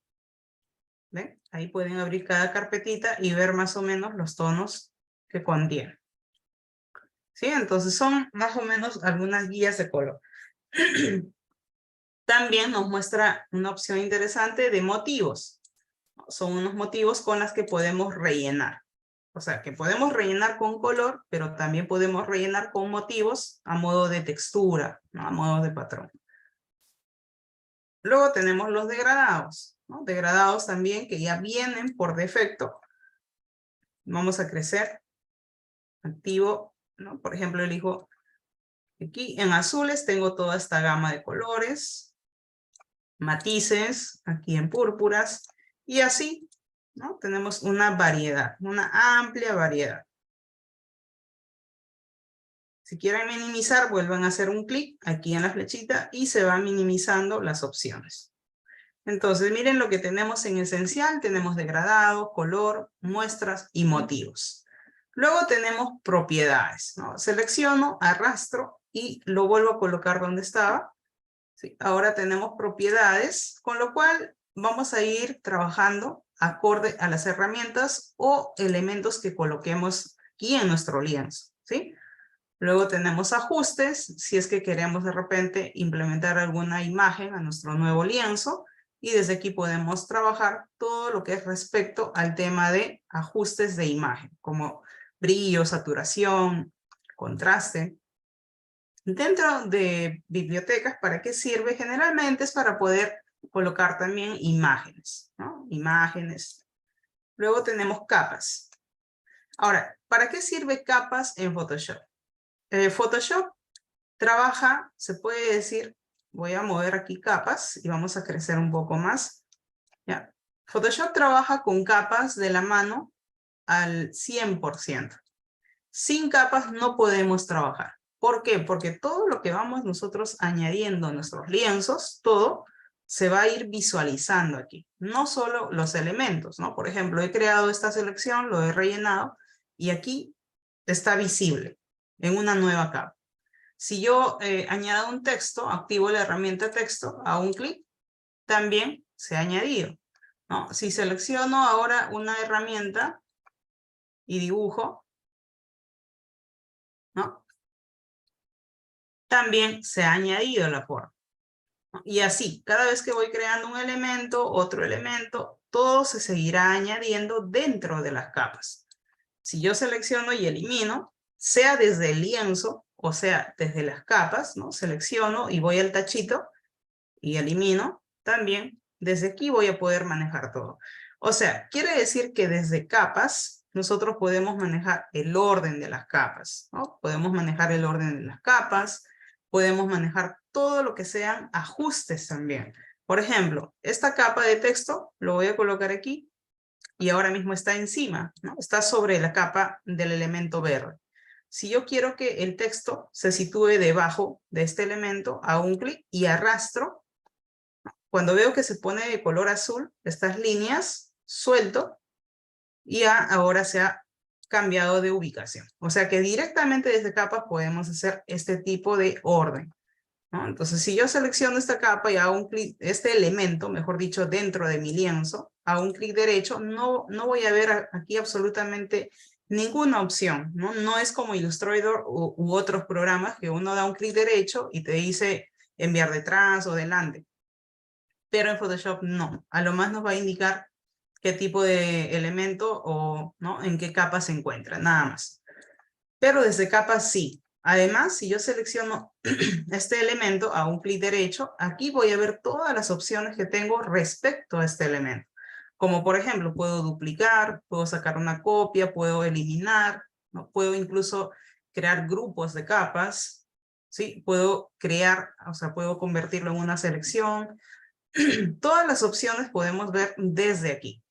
¿Ven? Ahí pueden abrir cada carpetita y ver más o menos los tonos que contiene. ¿Sí? Entonces son más o menos algunas guías de color. También nos muestra una opción interesante de motivos. Son unos motivos con las que podemos rellenar. O sea, que podemos rellenar con color, pero también podemos rellenar con motivos a modo de textura, ¿no? A modo de patrón. Luego tenemos los degradados, ¿no? Degradados también que ya vienen por defecto. Vamos a crecer. Activo, ¿no? Por ejemplo, elijo aquí en azules, tengo toda esta gama de colores, matices, aquí en púrpuras, y así, ¿no? Tenemos una variedad, una amplia variedad. Si quieren minimizar, vuelvan a hacer un clic aquí en la flechita y se van minimizando las opciones. Entonces, miren lo que tenemos en esencial. Tenemos degradado, color, muestras y motivos. Luego tenemos propiedades, ¿no? Selecciono, arrastro y lo vuelvo a colocar donde estaba. ¿Sí? Ahora tenemos propiedades, con lo cual vamos a ir trabajando acorde a las herramientas o elementos que coloquemos aquí en nuestro lienzo, ¿sí? Luego tenemos ajustes, si es que queremos de repente implementar alguna imagen a nuestro nuevo lienzo, y desde aquí podemos trabajar todo lo que es respecto al tema de ajustes de imagen, como brillo, saturación, contraste. Dentro de bibliotecas, ¿para qué sirve? Generalmente es para poder colocar también imágenes, ¿no? Imágenes. Luego tenemos capas. Ahora, ¿para qué sirve capas en Photoshop? Photoshop trabaja, se puede decir, voy a mover aquí capas y vamos a crecer un poco más. ¿Ya? Photoshop trabaja con capas de la mano al 100%. Sin capas no podemos trabajar. ¿Por qué? Porque todo lo que vamos nosotros añadiendo a nuestros lienzos, todo se va a ir visualizando aquí. No solo los elementos, ¿no? Por ejemplo, he creado esta selección, lo he rellenado y aquí está visible en una nueva capa. Si yo añado un texto, activo la herramienta texto, hago un clic, también se ha añadido, ¿no? Si selecciono ahora una herramienta y dibujo, ¿no? También se ha añadido la forma, ¿no? Y así, cada vez que voy creando un elemento, otro elemento, todo se seguirá añadiendo dentro de las capas. Si yo selecciono y elimino, sea desde el lienzo, o sea, desde las capas, ¿no? Selecciono y voy al tachito y elimino, también desde aquí voy a poder manejar todo. O sea, quiere decir que desde capas nosotros podemos manejar el orden de las capas, ¿no? Podemos manejar el orden de las capas, podemos manejar todo lo que sean ajustes también. Por ejemplo, esta capa de texto lo voy a colocar aquí y ahora mismo está encima, ¿no? Está sobre la capa del elemento verde. Si yo quiero que el texto se sitúe debajo de este elemento, hago un clic y arrastro. Cuando veo que se pone de color azul, estas líneas, suelto y ahora se ha cambiado de ubicación. O sea que directamente desde capas podemos hacer este tipo de orden, ¿no? Entonces, si yo selecciono esta capa y hago un clic, este elemento, mejor dicho, dentro de mi lienzo, hago un clic derecho, no voy a ver aquí absolutamente ninguna opción, ¿no? No es como Illustrator u otros programas que uno da un clic derecho y te dice enviar detrás o delante. Pero en Photoshop no. A lo más nos va a indicar qué tipo de elemento o, ¿no?, en qué capa se encuentra, nada más. Pero desde capas sí. Además, si yo selecciono este elemento a un clic derecho, aquí voy a ver todas las opciones que tengo respecto a este elemento. Como por ejemplo, puedo duplicar, puedo sacar una copia, puedo eliminar, ¿no? Puedo incluso crear grupos de capas, ¿sí? Puedo crear, o sea, puedo convertirlo en una selección. Todas las opciones podemos ver desde aquí,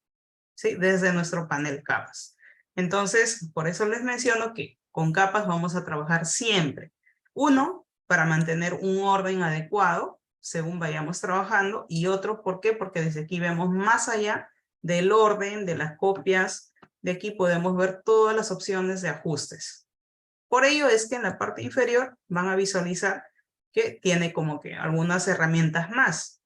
¿sí? Desde nuestro panel capas. Entonces, por eso les menciono que con capas vamos a trabajar siempre. Uno, para mantener un orden adecuado según vayamos trabajando, y otro, ¿por qué? Porque desde aquí vemos más allá del orden, de las copias. De aquí podemos ver todas las opciones de ajustes. Por ello es que en la parte inferior van a visualizar que tiene como que algunas herramientas más.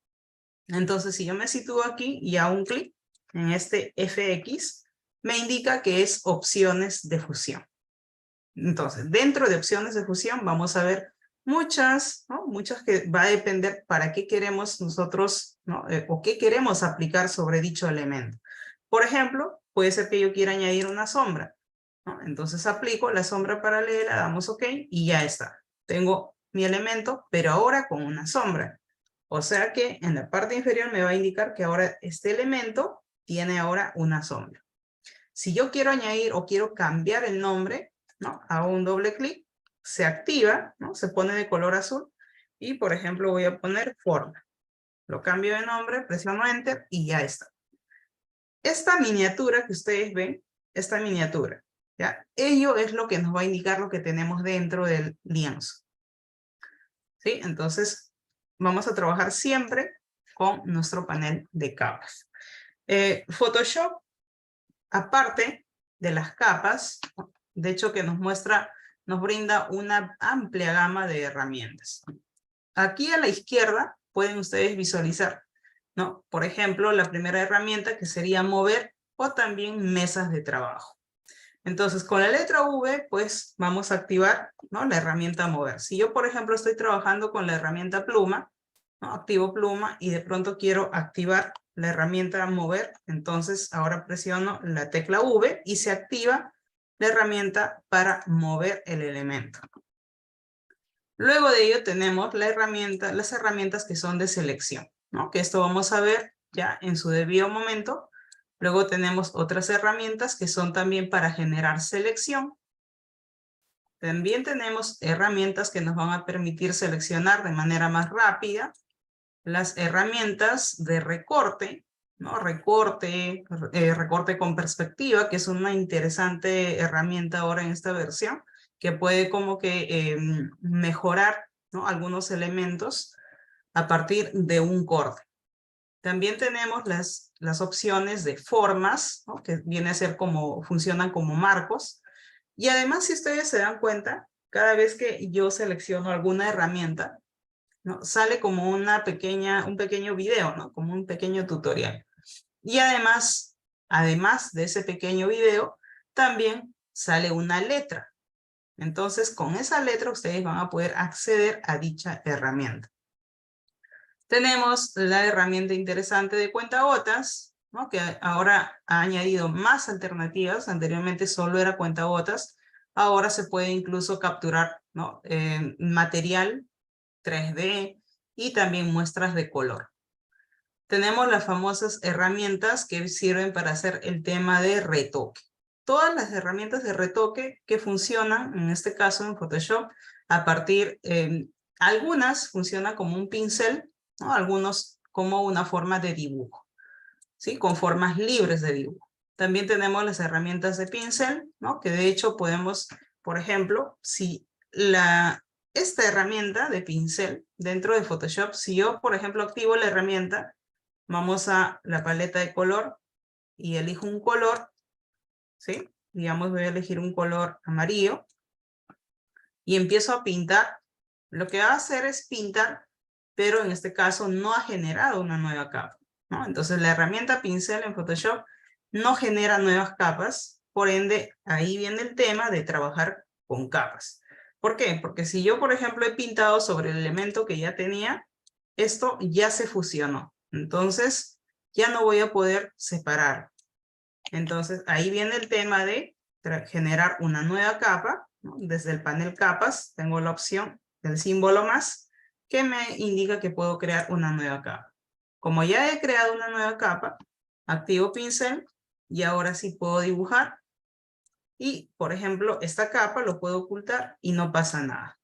Entonces, si yo me sitúo aquí y hago un clic en este FX, me indica que es opciones de fusión. Entonces, dentro de opciones de fusión vamos a ver muchas, ¿no? Muchas que va a depender para qué queremos nosotros, ¿no? O qué queremos aplicar sobre dicho elemento. Por ejemplo, puede ser que yo quiera añadir una sombra, ¿no? Entonces aplico la sombra paralela, damos OK y ya está. Tengo mi elemento, pero ahora con una sombra. O sea que en la parte inferior me va a indicar que ahora este elemento tiene ahora una sombra. Si yo quiero añadir o quiero cambiar el nombre, ¿no?, hago un doble clic, se activa, ¿no?, se pone de color azul y, por ejemplo, voy a poner forma. Lo cambio de nombre, presiono Enter y ya está. Esta miniatura que ustedes ven, esta miniatura, ¿ya? Ello es lo que nos va a indicar lo que tenemos dentro del lienzo, ¿sí? Entonces, vamos a trabajar siempre con nuestro panel de capas. Photoshop, aparte de las capas, de hecho que nos brinda una amplia gama de herramientas. Aquí a la izquierda pueden ustedes visualizar, ¿no? Por ejemplo, la primera herramienta que sería mover o también mesas de trabajo. Entonces, con la letra V, pues vamos a activar, ¿no?, la herramienta mover. Si yo, por ejemplo, estoy trabajando con la herramienta pluma, ¿no?, activo pluma y de pronto quiero activar la herramienta mover, entonces ahora presiono la tecla V y se activa la herramienta para mover el elemento. Luego de ello tenemos las herramientas que son de selección, ¿no?, que esto vamos a ver ya en su debido momento. Luego tenemos otras herramientas que son también para generar selección. También tenemos herramientas que nos van a permitir seleccionar de manera más rápida las herramientas de recorte, ¿no? Recorte con perspectiva, que es una interesante herramienta ahora en esta versión, que puede como que mejorar, ¿no? Algunos elementos a partir de un corte. También tenemos las opciones de formas, ¿no? Que viene a ser como, funcionan como marcos. Y además, si ustedes se dan cuenta, cada vez que yo selecciono alguna herramienta, ¿no? Sale como un pequeño video, ¿no? Como un pequeño tutorial. Y además de ese pequeño video, también sale una letra. Entonces, con esa letra ustedes van a poder acceder a dicha herramienta. Tenemos la herramienta interesante de cuentagotas, ¿no? Que ahora ha añadido más alternativas. Anteriormente solo era cuentagotas. Ahora se puede incluso capturar, ¿no? Material 3D y también muestras de color. Tenemos las famosas herramientas que sirven para hacer el tema de retoque. Todas las herramientas de retoque que funcionan, en este caso en Photoshop, a partir, algunas funcionan como un pincel, ¿no? Algunos como una forma de dibujo, ¿sí? Con formas libres de dibujo. También tenemos las herramientas de pincel, ¿no? Que de hecho podemos, por ejemplo, si esta herramienta de pincel dentro de Photoshop, si yo, por ejemplo, activo la herramienta, vamos a la paleta de color y elijo un color, ¿sí? Digamos, voy a elegir un color amarillo y empiezo a pintar. Lo que va a hacer es pintar, pero en este caso no ha generado una nueva capa, ¿no? Entonces la herramienta pincel en Photoshop no genera nuevas capas, por ende ahí viene el tema de trabajar con capas. ¿Por qué? Porque si yo, por ejemplo, he pintado sobre el elemento que ya tenía, esto ya se fusionó. Entonces ya no voy a poder separar. Entonces ahí viene el tema de generar una nueva capa, ¿no? Desde el panel capas tengo la opción del símbolo más que me indica que puedo crear una nueva capa. Como ya he creado una nueva capa, activo pincel y ahora sí puedo dibujar. Y, por ejemplo, esta capa lo puedo ocultar y no pasa nada.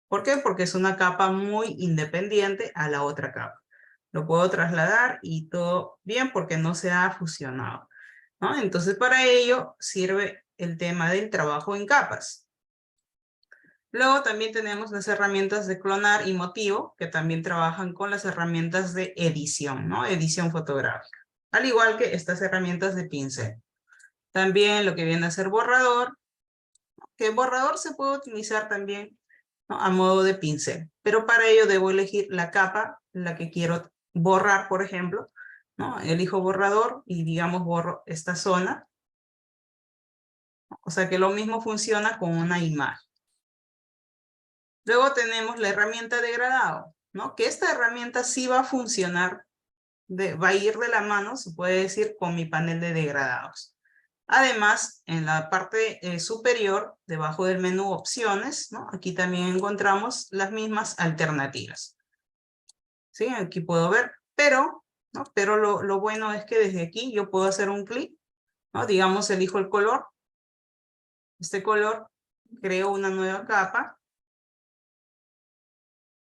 ¿Por qué? Porque es una capa muy independiente a la otra capa. Lo puedo trasladar y todo bien porque no se ha fusionado, ¿no? Entonces, para ello sirve el tema del trabajo en capas. Luego también tenemos las herramientas de clonar y motivo, que también trabajan con las herramientas de edición, ¿no? Edición fotográfica. Al igual que estas herramientas de pincel. También lo que viene a ser borrador, que el borrador se puede utilizar también, ¿no? A modo de pincel. Pero para ello debo elegir la capa, la que quiero borrar, por ejemplo, ¿no? Elijo borrador y digamos borro esta zona. O sea que lo mismo funciona con una imagen. Luego tenemos la herramienta degradado, ¿no? Que esta herramienta sí va a funcionar, va a ir de la mano, se puede decir, con mi panel de degradados. Además, en la parte superior, debajo del menú opciones, ¿no? Aquí también encontramos las mismas alternativas. ¿Sí? Aquí puedo ver, pero, ¿no? Pero lo bueno es que desde aquí yo puedo hacer un clic, ¿no? Digamos, elijo el color. Este color, creo una nueva capa.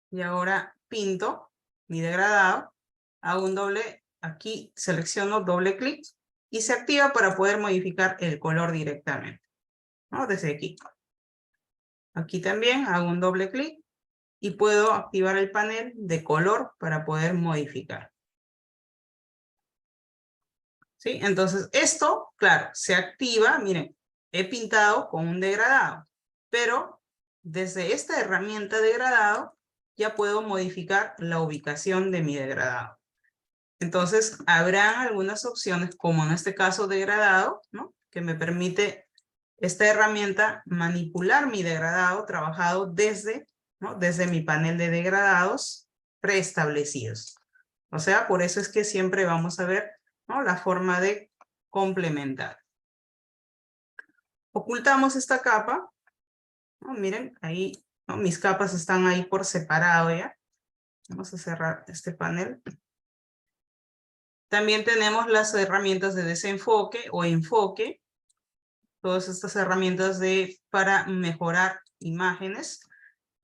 Y ahora pinto mi degradado, hago un doble, aquí selecciono doble clic y se activa para poder modificar el color directamente, ¿no? Desde aquí. Aquí también hago un doble clic y puedo activar el panel de color para poder modificar. ¿Sí? Entonces esto, claro, se activa, miren, he pintado con un degradado, pero desde esta herramienta degradado ya puedo modificar la ubicación de mi degradado. Entonces, habrán algunas opciones, como en este caso degradado, ¿no? Que me permite esta herramienta manipular mi degradado trabajado desde, ¿no? Desde mi panel de degradados preestablecidos. O sea, por eso es que siempre vamos a ver, ¿no? La forma de complementar. Ocultamos esta capa, ¿no? Miren, ahí, ¿no? Mis capas están ahí por separado ya. Vamos a cerrar este panel. También tenemos las herramientas de desenfoque o enfoque, todas estas herramientas para mejorar imágenes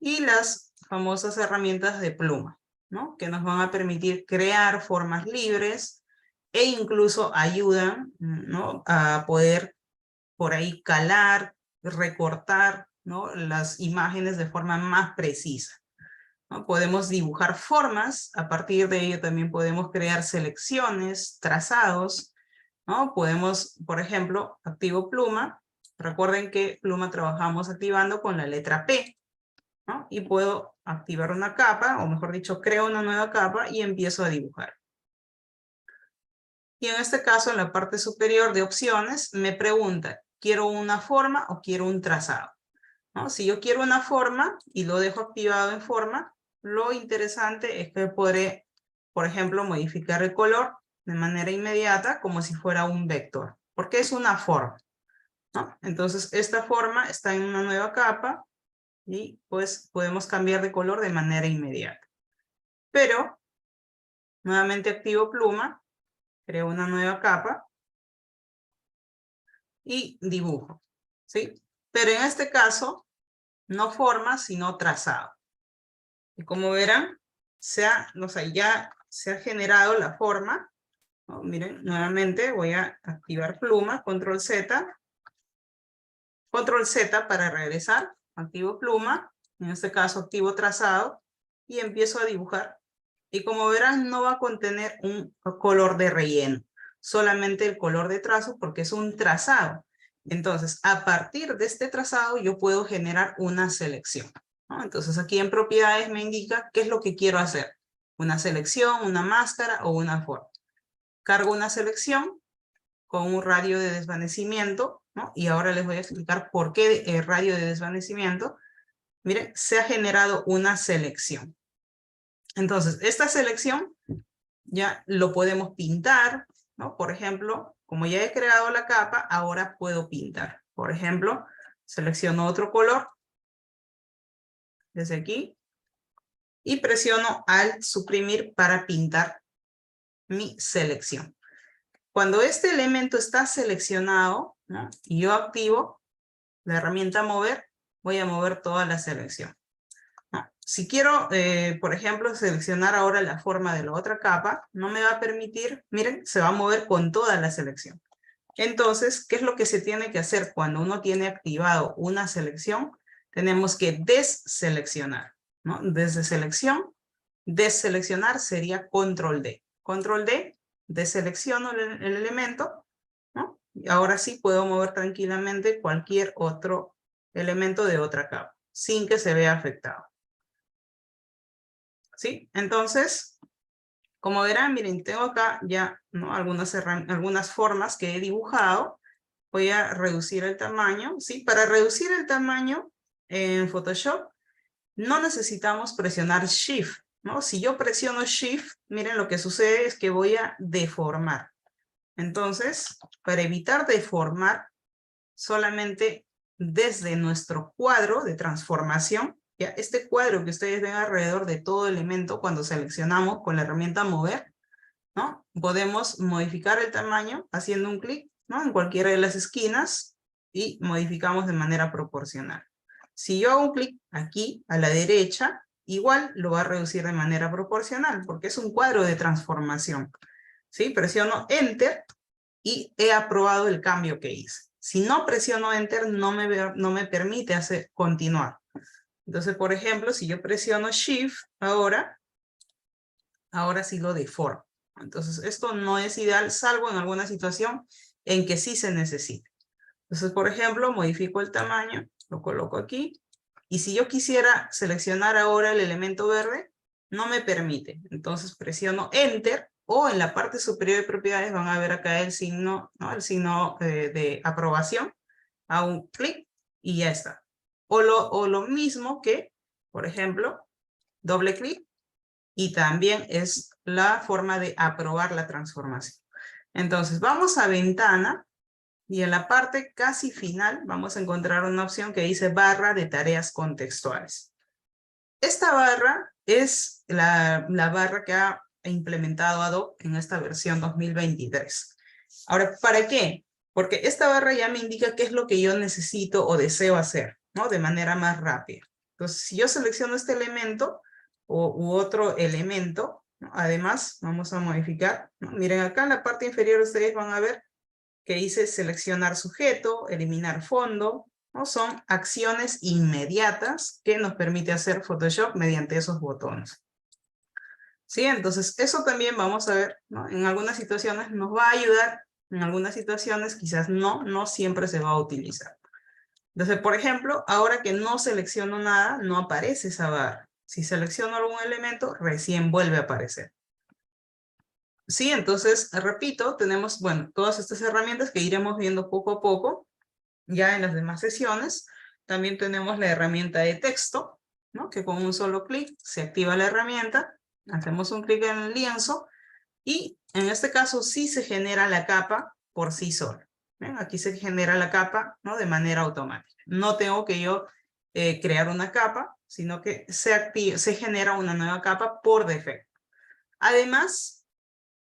y las famosas herramientas de pluma, ¿no? Que nos van a permitir crear formas libres e incluso ayudan, ¿no? A poder por ahí calar, recortar, ¿no? Las imágenes de forma más precisa, ¿no? Podemos dibujar formas, a partir de ello también podemos crear selecciones, trazados, ¿no? Podemos, por ejemplo, activo pluma. Recuerden que pluma trabajamos activando con la letra P, ¿no? Y puedo activar una capa, o mejor dicho, creo una nueva capa y empiezo a dibujar. Y en este caso, en la parte superior de opciones, me pregunta, ¿quiero una forma o quiero un trazado? ¿No? Si yo quiero una forma y lo dejo activado en forma, lo interesante es que podré, por ejemplo, modificar el color de manera inmediata como si fuera un vector, porque es una forma, ¿no? Entonces, esta forma está en una nueva capa y pues podemos cambiar de color de manera inmediata. Pero, nuevamente activo pluma, creo una nueva capa y dibujo, ¿sí? Pero en este caso, no forma, sino trazado. Y como verán, ya se ha generado la forma, ¿no? Miren, nuevamente voy a activar pluma, control Z para regresar, activo pluma, en este caso activo trazado, y empiezo a dibujar. Y como verán, no va a contener un color de relleno, solamente el color de trazo porque es un trazado. Entonces, a partir de este trazado, yo puedo generar una selección, ¿no? Entonces, aquí en propiedades me indica qué es lo que quiero hacer. Una selección, una máscara o una forma. Cargo una selección con un radio de desvanecimiento, ¿no? Y ahora les voy a explicar por qué el radio de desvanecimiento. Miren, se ha generado una selección. Entonces, esta selección ya lo podemos pintar, ¿no? Por ejemplo, como ya he creado la capa, ahora puedo pintar. Por ejemplo, selecciono otro color desde aquí y presiono Alt suprimir para pintar mi selección. Cuando este elemento está seleccionado, ¿no? Y yo activo la herramienta mover, voy a mover toda la selección. Si quiero, por ejemplo, seleccionar ahora la forma de la otra capa, no me va a permitir, miren, se va a mover con toda la selección. Entonces, ¿qué es lo que se tiene que hacer cuando uno tiene activado una selección? Tenemos que deseleccionar, ¿no? Desde selección, deseleccionar sería control D. Control D, deselecciono el elemento, ¿no? Y ahora sí puedo mover tranquilamente cualquier otro elemento de otra capa, sin que se vea afectado. ¿Sí? Entonces, como verán, miren, tengo acá ya, ¿no? algunas formas que he dibujado. Voy a reducir el tamaño, ¿sí? Para reducir el tamaño en Photoshop, no necesitamos presionar Shift, ¿no? Si yo presiono Shift, miren lo que sucede es que voy a deformar. Entonces, para evitar deformar, solamente desde nuestro cuadro de transformación, ya este cuadro que ustedes ven alrededor de todo elemento cuando seleccionamos con la herramienta mover, ¿no? Podemos modificar el tamaño haciendo un clic, ¿no? En cualquiera de las esquinas y modificamos de manera proporcional. Si yo hago un clic aquí a la derecha, igual lo va a reducir de manera proporcional porque es un cuadro de transformación. ¿Sí? Presiono Enter y he aprobado el cambio que hice. Si no presiono Enter, no me permite continuar. Entonces, por ejemplo, si yo presiono Shift ahora sí lo deformo. Entonces, esto no es ideal, salvo en alguna situación en que sí se necesite. Entonces, por ejemplo, modifico el tamaño, lo coloco aquí, y si yo quisiera seleccionar ahora el elemento verde, no me permite. Entonces, presiono Enter, o en la parte superior de propiedades van a ver acá el signo, ¿no? El signo de aprobación. Hago un clic y ya está. O lo mismo que, por ejemplo, doble clic, y también es la forma de aprobar la transformación. Entonces, vamos a ventana y en la parte casi final vamos a encontrar una opción que dice barra de tareas contextuales. Esta barra es la barra que ha implementado Adobe en esta versión 2023. Ahora, ¿para qué? Porque esta barra ya me indica qué es lo que yo necesito o deseo hacer, ¿no? De manera más rápida. Entonces, si yo selecciono este elemento u otro elemento, ¿no? Además, vamos a modificar, ¿no? Miren, acá en la parte inferior ustedes van a ver que dice seleccionar sujeto, eliminar fondo, ¿no? Son acciones inmediatas que nos permite hacer Photoshop mediante esos botones. ¿Sí? Entonces, eso también vamos a ver, ¿no? En algunas situaciones nos va a ayudar, en algunas situaciones quizás no siempre se va a utilizar. Entonces, por ejemplo, ahora que no selecciono nada, no aparece esa barra. Si selecciono algún elemento, recién vuelve a aparecer. Sí, entonces, repito, tenemos, bueno, todas estas herramientas que iremos viendo poco a poco, ya en las demás sesiones. También tenemos la herramienta de texto, ¿no? Que con un solo clic se activa la herramienta, hacemos un clic en el lienzo, y en este caso sí se genera la capa por sí sola. ¿Ven? Aquí se genera la capa, ¿no? De manera automática. No tengo que yo crear una capa, sino que se genera una nueva capa por defecto. Además,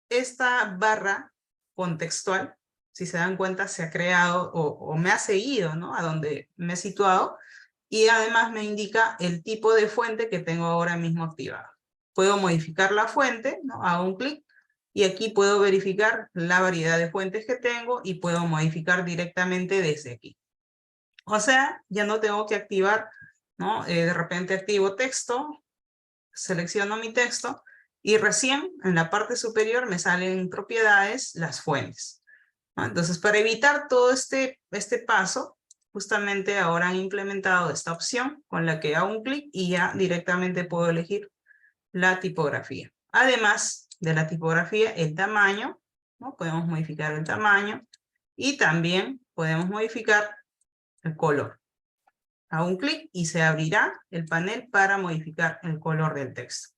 esta barra contextual, si se dan cuenta, se ha creado o me ha seguido, ¿no? A donde me he situado, y además me indica el tipo de fuente que tengo ahora mismo activado. Puedo modificar la fuente, ¿no? Hago un clic, y aquí puedo verificar la variedad de fuentes que tengo y puedo modificar directamente desde aquí. O sea, ya no tengo que activar, ¿no? De repente activo texto, selecciono mi texto, y recién en la parte superior me salen propiedades las fuentes, ¿no? Entonces, para evitar todo este paso, justamente ahora han implementado esta opción con la que hago un clic y ya directamente puedo elegir la tipografía. Además de la tipografía, el tamaño, ¿no? Podemos modificar el tamaño y también podemos modificar el color. Hago un clic y se abrirá el panel para modificar el color del texto.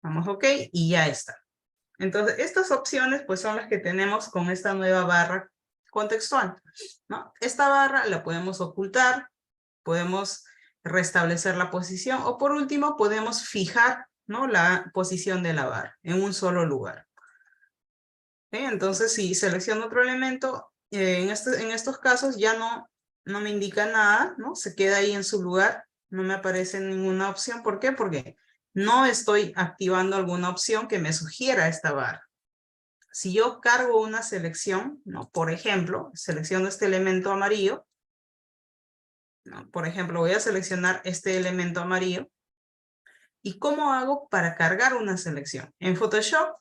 Vamos OK y ya está. Entonces, estas opciones pues son las que tenemos con esta nueva barra contextual, ¿no? Esta barra la podemos ocultar, podemos restablecer la posición o por último podemos fijar, ¿no? La posición de la barra en un solo lugar. ¿Sí? Entonces, si selecciono otro elemento, en estos casos ya no me indica nada, ¿no? Se queda ahí en su lugar, no me aparece ninguna opción. ¿Por qué? Porque no estoy activando alguna opción que me sugiera esta barra. Si yo cargo una selección, ¿no? Por ejemplo, selecciono este elemento amarillo, ¿no? Por ejemplo, voy a seleccionar este elemento amarillo. ¿Y cómo hago para cargar una selección? En Photoshop,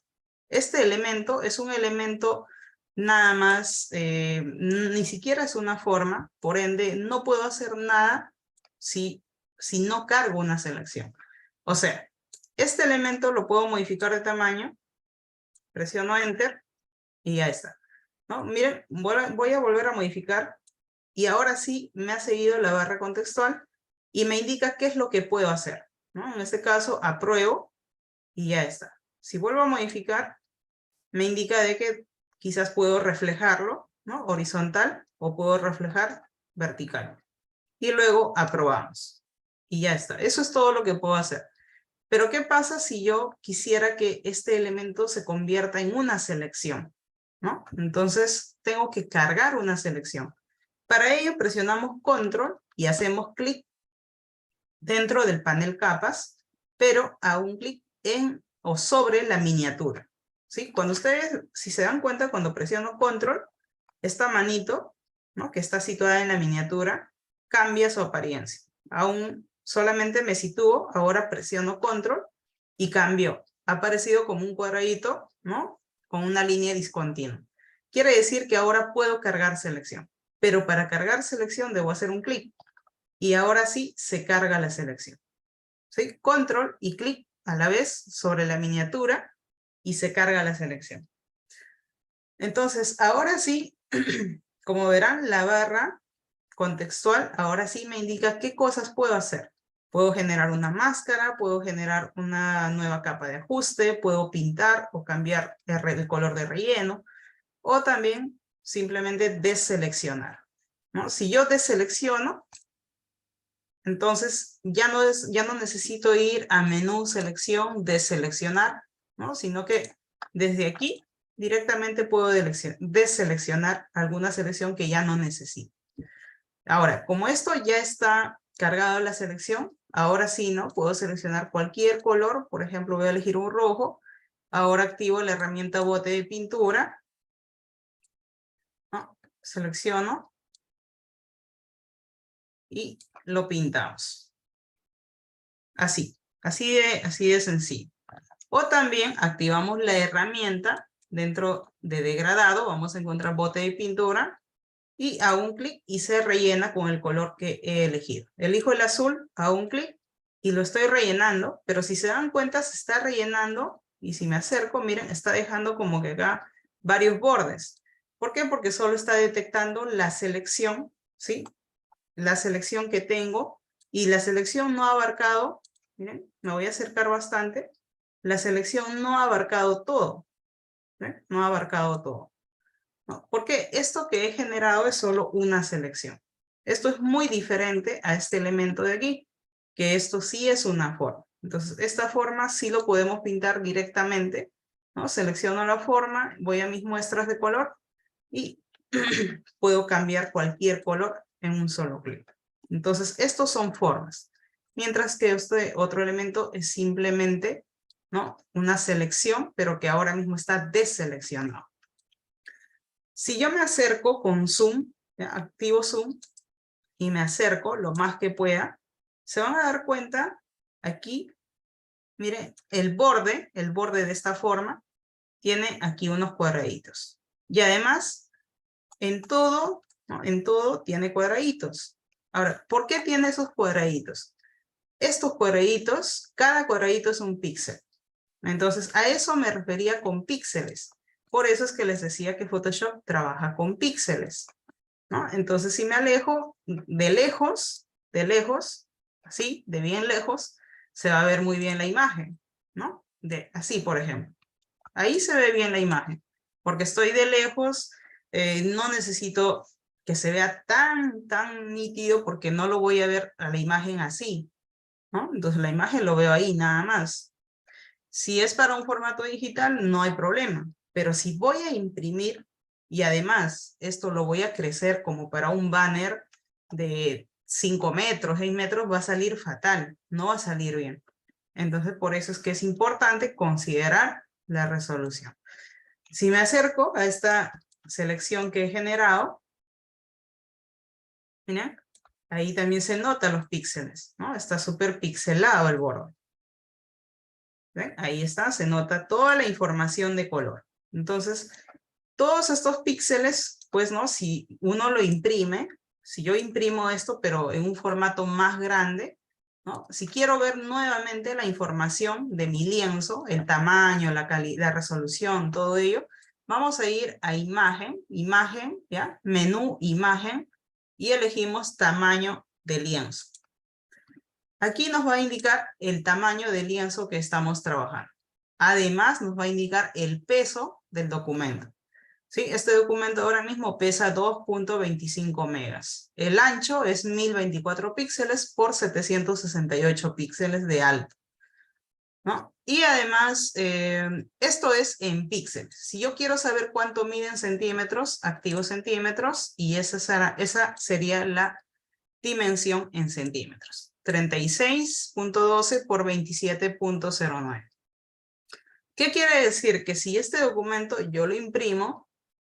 este elemento es un elemento nada más, ni siquiera es una forma, por ende no puedo hacer nada si no cargo una selección. O sea, este elemento lo puedo modificar de tamaño, presiono Enter y ya está, ¿no? Miren, voy a volver a modificar y ahora sí me ha seguido la barra contextual y me indica qué es lo que puedo hacer, ¿no? En este caso, apruebo y ya está. Si vuelvo a modificar, me indica de que quizás puedo reflejarlo, ¿no? Horizontal o puedo reflejar vertical. Y luego aprobamos. Y ya está. Eso es todo lo que puedo hacer. Pero ¿qué pasa si yo quisiera que este elemento se convierta en una selección, ¿no? Entonces tengo que cargar una selección. Para ello presionamos Control y hacemos clic dentro del panel capas, pero hago un clic en o sobre la miniatura. ¿Sí? Cuando ustedes, si se dan cuenta, cuando presiono Control, esta manito, ¿no? Que está situada en la miniatura, cambia su apariencia. Aún solamente me sitúo, ahora presiono Control y cambió. Ha aparecido como un cuadradito, ¿no? Con una línea discontinua. Quiere decir que ahora puedo cargar selección. Pero para cargar selección debo hacer un clic. Y ahora sí se carga la selección. ¿Sí? Control y clic a la vez sobre la miniatura y se carga la selección. Entonces, ahora sí, como verán, la barra contextual ahora sí me indica qué cosas puedo hacer. Puedo generar una máscara, puedo generar una nueva capa de ajuste, puedo pintar o cambiar el color de relleno, o también simplemente deseleccionar, ¿no? Si yo deselecciono, entonces ya no necesito ir a menú selección, deseleccionar, ¿no? Sino que desde aquí directamente puedo deseleccionar alguna selección que ya no necesito. Ahora, como esto ya está cargado en la selección, ahora sí, ¿no? Puedo seleccionar cualquier color, por ejemplo, voy a elegir un rojo, ahora activo la herramienta bote de pintura, ¿no? Selecciono y lo pintamos. Así de sencillo. O también activamos la herramienta dentro de degradado, vamos a encontrar bote de pintura, y hago un clic y se rellena con el color que he elegido. Elijo el azul, hago un clic y lo estoy rellenando, pero si se dan cuenta se está rellenando y si me acerco, miren, está dejando como que acá varios bordes. ¿Por qué? Porque solo está detectando la selección, ¿sí? La selección que tengo y la selección no ha abarcado, miren, me voy a acercar bastante, la selección no ha abarcado todo, ¿eh? No ha abarcado todo. ¿No? Porque esto que he generado es solo una selección. Esto es muy diferente a este elemento de aquí, que esto sí es una forma. Entonces, esta forma sí lo podemos pintar directamente, ¿no? Selecciono la forma, voy a mis muestras de color y puedo cambiar cualquier color en un solo clic. Entonces, estos son formas. Mientras que este otro elemento es simplemente, ¿no? Una selección, pero que ahora mismo está deseleccionado. Si yo me acerco con zoom, ¿ya? Activo zoom y me acerco lo más que pueda, se van a dar cuenta aquí, miren, el borde de esta forma, tiene aquí unos cuadraditos. Y además, en todo, ¿no? En todo tiene cuadraditos. Ahora, ¿por qué tiene esos cuadraditos? Estos cuadraditos, cada cuadradito es un píxel. Entonces, a eso me refería con píxeles. Por eso es que les decía que Photoshop trabaja con píxeles, ¿no? Entonces, si me alejo de lejos, así, de bien lejos, se va a ver muy bien la imagen, ¿no? Así, por ejemplo. Ahí se ve bien la imagen, porque estoy de lejos, no necesito que se vea tan nítido, porque no lo voy a ver a la imagen así, ¿no? Entonces, la imagen lo veo ahí, nada más. Si es para un formato digital, no hay problema. Pero si voy a imprimir y además esto lo voy a crecer como para un banner de 5 metros, 6 metros, va a salir fatal, no va a salir bien. Entonces, por eso es que es importante considerar la resolución. Si me acerco a esta selección que he generado, miren, ahí también se notan los píxeles, ¿no? Está súper pixelado el borde. ¿Ven? Ahí está, se nota toda la información de color. Entonces, todos estos píxeles, pues, ¿no? Si uno lo imprime, si yo imprimo esto, pero en un formato más grande, ¿no? Si quiero ver nuevamente la información de mi lienzo, el tamaño, la resolución, todo ello, vamos a ir a imagen, ¿ya? Menú, imagen, y elegimos tamaño de lienzo. Aquí nos va a indicar el tamaño del lienzo que estamos trabajando. Además, nos va a indicar el peso del documento. ¿Sí? Este documento ahora mismo pesa 2.25 megas. El ancho es 1024 píxeles por 768 píxeles de alto, ¿no? Y además, esto es en píxeles. Si yo quiero saber cuánto mide en centímetros, activo centímetros y esa sería la dimensión en centímetros. 36.12 por 27.09. ¿Qué quiere decir? Que si este documento yo lo imprimo,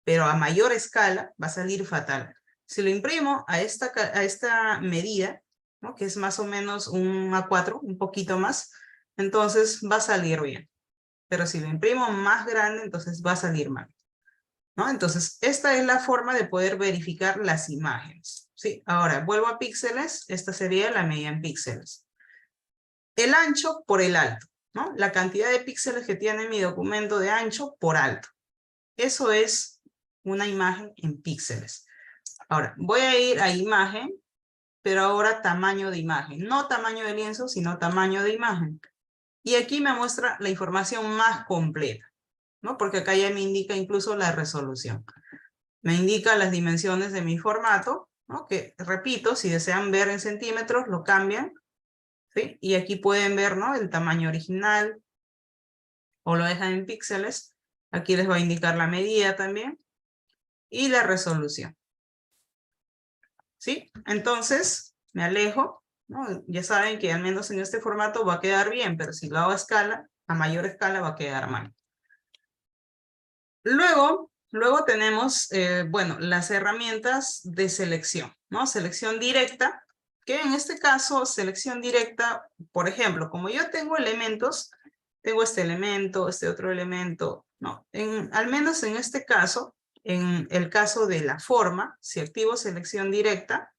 pero a mayor escala, va a salir fatal. Si lo imprimo a esta medida, ¿no? Que es más o menos un A4, un poquito más, entonces va a salir bien. Pero si lo imprimo más grande, entonces va a salir mal, ¿no? Entonces, esta es la forma de poder verificar las imágenes, ¿sí? Ahora, vuelvo a píxeles, esta sería la medida en píxeles. El ancho por el alto, ¿no? La cantidad de píxeles que tiene mi documento de ancho por alto. Eso es una imagen en píxeles. Ahora, voy a ir a imagen, pero ahora tamaño de imagen. No tamaño de lienzo, sino tamaño de imagen. Y aquí me muestra la información más completa, ¿no? Porque acá ya me indica incluso la resolución. Me indica las dimensiones de mi formato, ¿no? Que, repito, si desean ver en centímetros, lo cambian, ¿sí? Y aquí pueden ver, ¿no? El tamaño original, o lo dejan en píxeles, Aquí les va a indicar la medida también y la resolución. ¿Sí? Entonces, me alejo, ¿no? Ya saben que al menos en este formato va a quedar bien, pero si lo hago a escala, a mayor escala va a quedar mal. Luego tenemos, bueno, las herramientas de selección, ¿no? Selección directa, que en este caso, selección directa, por ejemplo, como yo tengo elementos, tengo este elemento, este otro elemento, ¿no? Al menos en este caso, en el caso de la forma, si activo selección directa,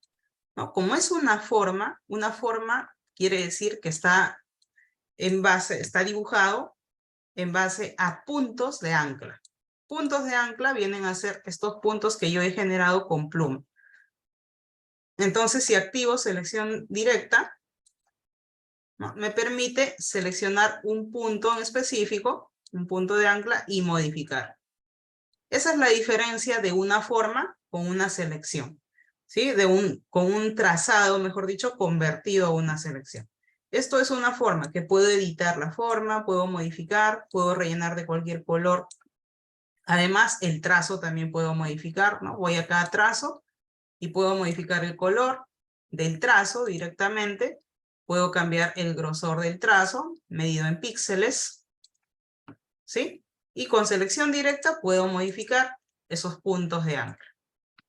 ¿no? Como es una forma quiere decir que está está dibujado en base a puntos de ancla. Puntos de ancla vienen a ser estos puntos que yo he generado con pluma. Entonces, si activo selección directa, ¿no? Me permite seleccionar un punto en específico, un punto de ancla y modificar. Esa es la diferencia de una forma con una selección, ¿sí? Con un trazado, mejor dicho, convertido a una selección. Esto es una forma que puedo editar la forma, puedo modificar, puedo rellenar de cualquier color. Además, el trazo también puedo modificar, ¿no? Voy acá a trazo y puedo modificar el color del trazo directamente. Puedo cambiar el grosor del trazo, medido en píxeles, ¿sí? Y con selección directa puedo modificar esos puntos de ancla.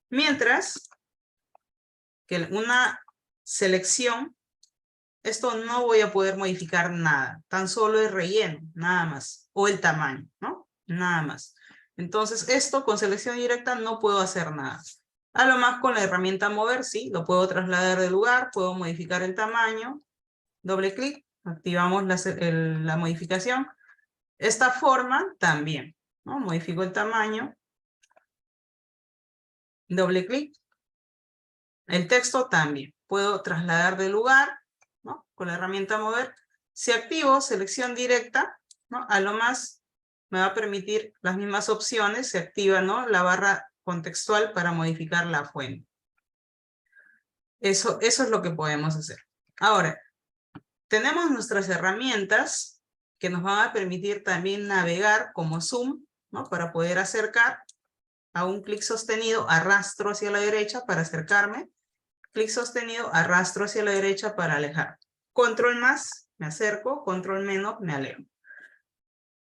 Mientras que una selección, esto no voy a poder modificar nada, tan solo el relleno, nada más, o el tamaño, ¿no? Nada más. Entonces esto con selección directa no puedo hacer nada. A lo más con la herramienta mover, sí, lo puedo trasladar de lugar, puedo modificar el tamaño, doble clic, activamos la modificación. Esta forma también, ¿no? Modifico el tamaño, doble clic. El texto también, puedo trasladar de lugar, ¿no? Con la herramienta mover. Si activo selección directa, ¿no? A lo más me va a permitir las mismas opciones, se activa, ¿no? La barra contextual para modificar la fuente. Eso es lo que podemos hacer. Ahora, tenemos nuestras herramientas que nos van a permitir también navegar como zoom, ¿no? Para poder acercar. A un clic sostenido, arrastro hacia la derecha para acercarme. Clic sostenido, arrastro hacia la derecha para alejar. Control más, me acerco. Control menos, me alejo.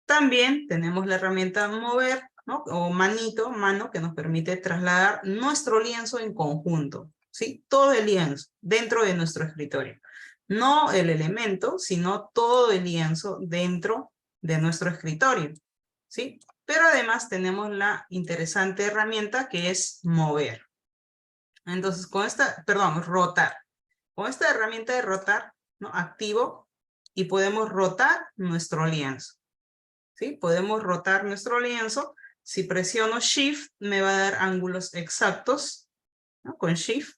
También tenemos la herramienta mover, ¿no? O mano, que nos permite trasladar nuestro lienzo en conjunto, ¿sí? Todo el lienzo dentro de nuestro escritorio. No el elemento, sino todo el lienzo dentro de nuestro escritorio, ¿sí? Pero además tenemos la interesante herramienta que es mover. Entonces, rotar. Con esta herramienta de rotar, ¿no? Activo y podemos rotar nuestro lienzo, ¿sí? Podemos rotar nuestro lienzo. Si presiono Shift, me va a dar ángulos exactos, ¿no? Con Shift,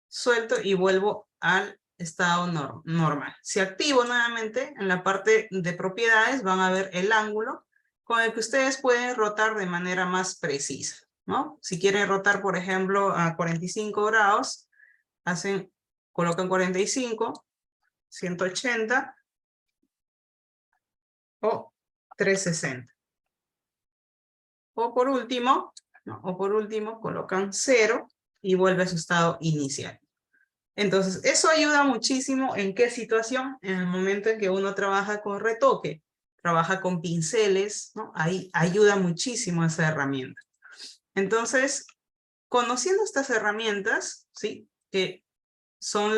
suelto y vuelvo al estado normal. Si activo nuevamente, en la parte de propiedades van a ver el ángulo con el que ustedes pueden rotar de manera más precisa, ¿no? Si quieren rotar, por ejemplo, a 45 grados, colocan 45, 180 o 360. O por último, ¿no? Colocan 0 y vuelve a su estado inicial. Entonces, eso ayuda muchísimo. ¿En qué situación? En el momento en que uno trabaja con retoque, trabaja con pinceles, ¿no? Ahí ayuda muchísimo esa herramienta. Entonces, conociendo estas herramientas, ¿sí? Que son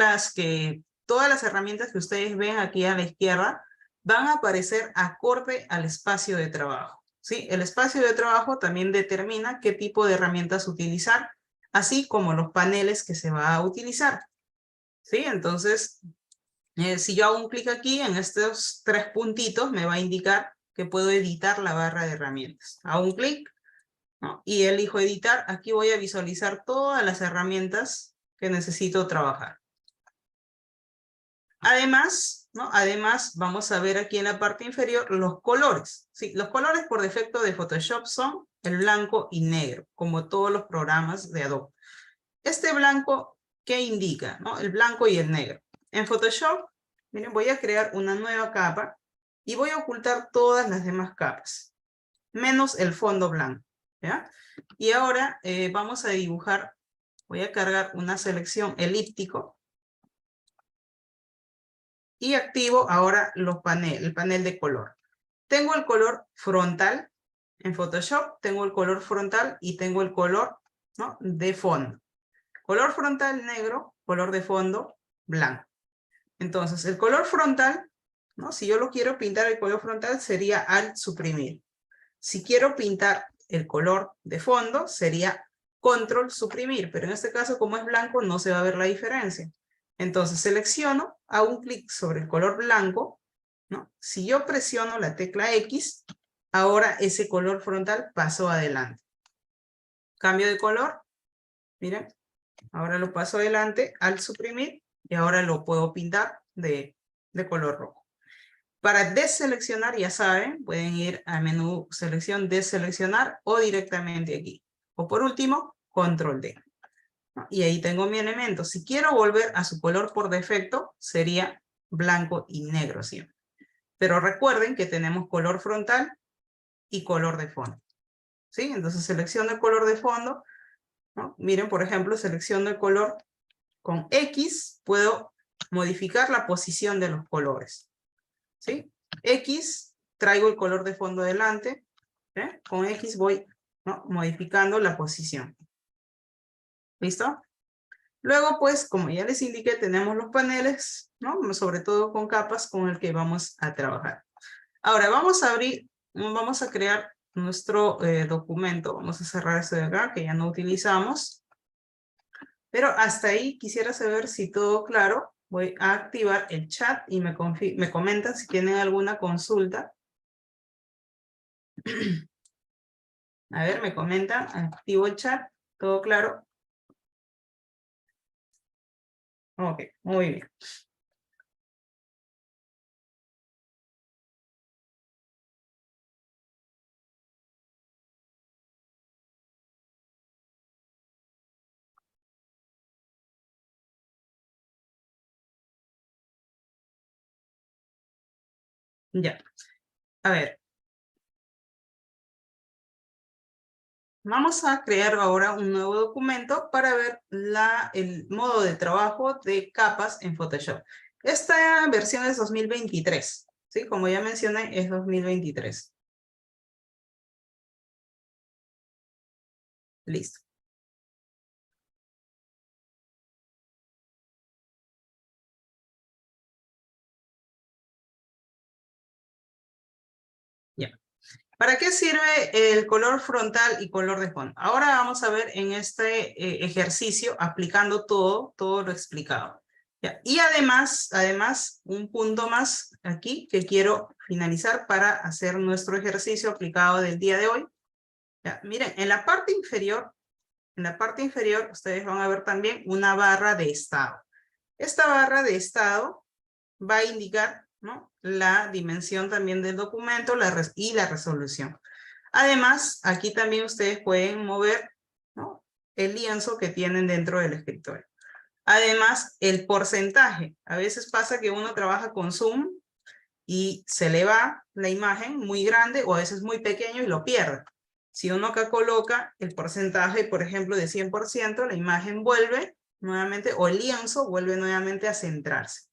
todas las herramientas que ustedes ven aquí a la izquierda, van a aparecer acorde al espacio de trabajo, ¿sí? El espacio de trabajo también determina qué tipo de herramientas utilizar, así como los paneles que se va a utilizar, ¿sí? Entonces, si yo hago un clic aquí en estos 3 puntitos, me va a indicar que puedo editar la barra de herramientas. Hago un clic, ¿no? Y elijo editar. Aquí voy a visualizar todas las herramientas que necesito trabajar. Además, ¿no? Además, vamos a ver aquí en la parte inferior los colores. Sí, los colores por defecto de Photoshop son el blanco y negro, como todos los programas de Adobe. Este blanco, ¿qué indica? ¿No? El blanco y el negro. En Photoshop, miren, voy a crear una nueva capa y voy a ocultar todas las demás capas. menos el fondo blanco, ¿ya? Y ahora vamos a dibujar, voy a cargar una selección elíptico y activo ahora el panel de color. Tengo el color frontal en Photoshop, tengo el color frontal y tengo el color, ¿no?, de fondo. Color frontal negro, color de fondo blanco. Entonces, el color frontal, ¿no?, si yo lo quiero pintar el color frontal sería al suprimir. Si quiero pintar el color de fondo sería control suprimir, pero en este caso como es blanco no se va a ver la diferencia. Entonces selecciono, hago un clic sobre el color blanco, ¿no? Si yo presiono la tecla X, ahora ese color frontal pasó adelante. Cambio de color, miren, ahora lo paso adelante al suprimir y ahora lo puedo pintar de color rojo. Para deseleccionar, ya saben, pueden ir al menú selección, deseleccionar o directamente aquí. O por último, control D. Y ahí tengo mi elemento. Si quiero volver a su color por defecto, sería blanco y negro siempre. Pero recuerden que tenemos color frontal y color de fondo. ¿Sí? Entonces selecciono el color de fondo, ¿no? Miren, por ejemplo, selecciono el color con X, puedo modificar la posición de los colores. ¿Sí? X, traigo el color de fondo delante, ¿eh? Con X voy, ¿no?, modificando la posición. ¿Listo? Luego, pues, como ya les indiqué, tenemos los paneles, ¿no?, sobre todo con capas con el que vamos a trabajar. Ahora, vamos a abrir, vamos a crear nuestro documento. Vamos a cerrar esto de acá, que ya no utilizamos. Pero hasta ahí quisiera saber si todo claro. Voy a activar el chat y me comentan si tienen alguna consulta. A ver, me comentan, activo el chat, ¿todo claro? Ok, muy bien. Ya, a ver. Vamos a crear ahora un nuevo documento para ver el modo de trabajo de capas en Photoshop. Esta versión es 2023, ¿sí? Como ya mencioné, es 2023. Listo. Ya. ¿Para qué sirve el color frontal y color de fondo? Ahora vamos a ver en este ejercicio aplicando todo lo explicado. ¿Ya? Y además, un punto más aquí que quiero finalizar para hacer nuestro ejercicio aplicado del día de hoy. ¿Ya? Miren, en la parte inferior ustedes van a ver también una barra de estado. Esta barra de estado va a indicar, ¿no?, la dimensión también del documento y la resolución. Además, aquí también ustedes pueden mover, ¿no?, el lienzo que tienen dentro del escritorio. Además, el porcentaje. A veces pasa que uno trabaja con zoom y se le va la imagen muy grande o a veces muy pequeño y lo pierde. Si uno acá coloca el porcentaje, por ejemplo, de 100%, la imagen vuelve nuevamente, o el lienzo vuelve nuevamente a centrarse.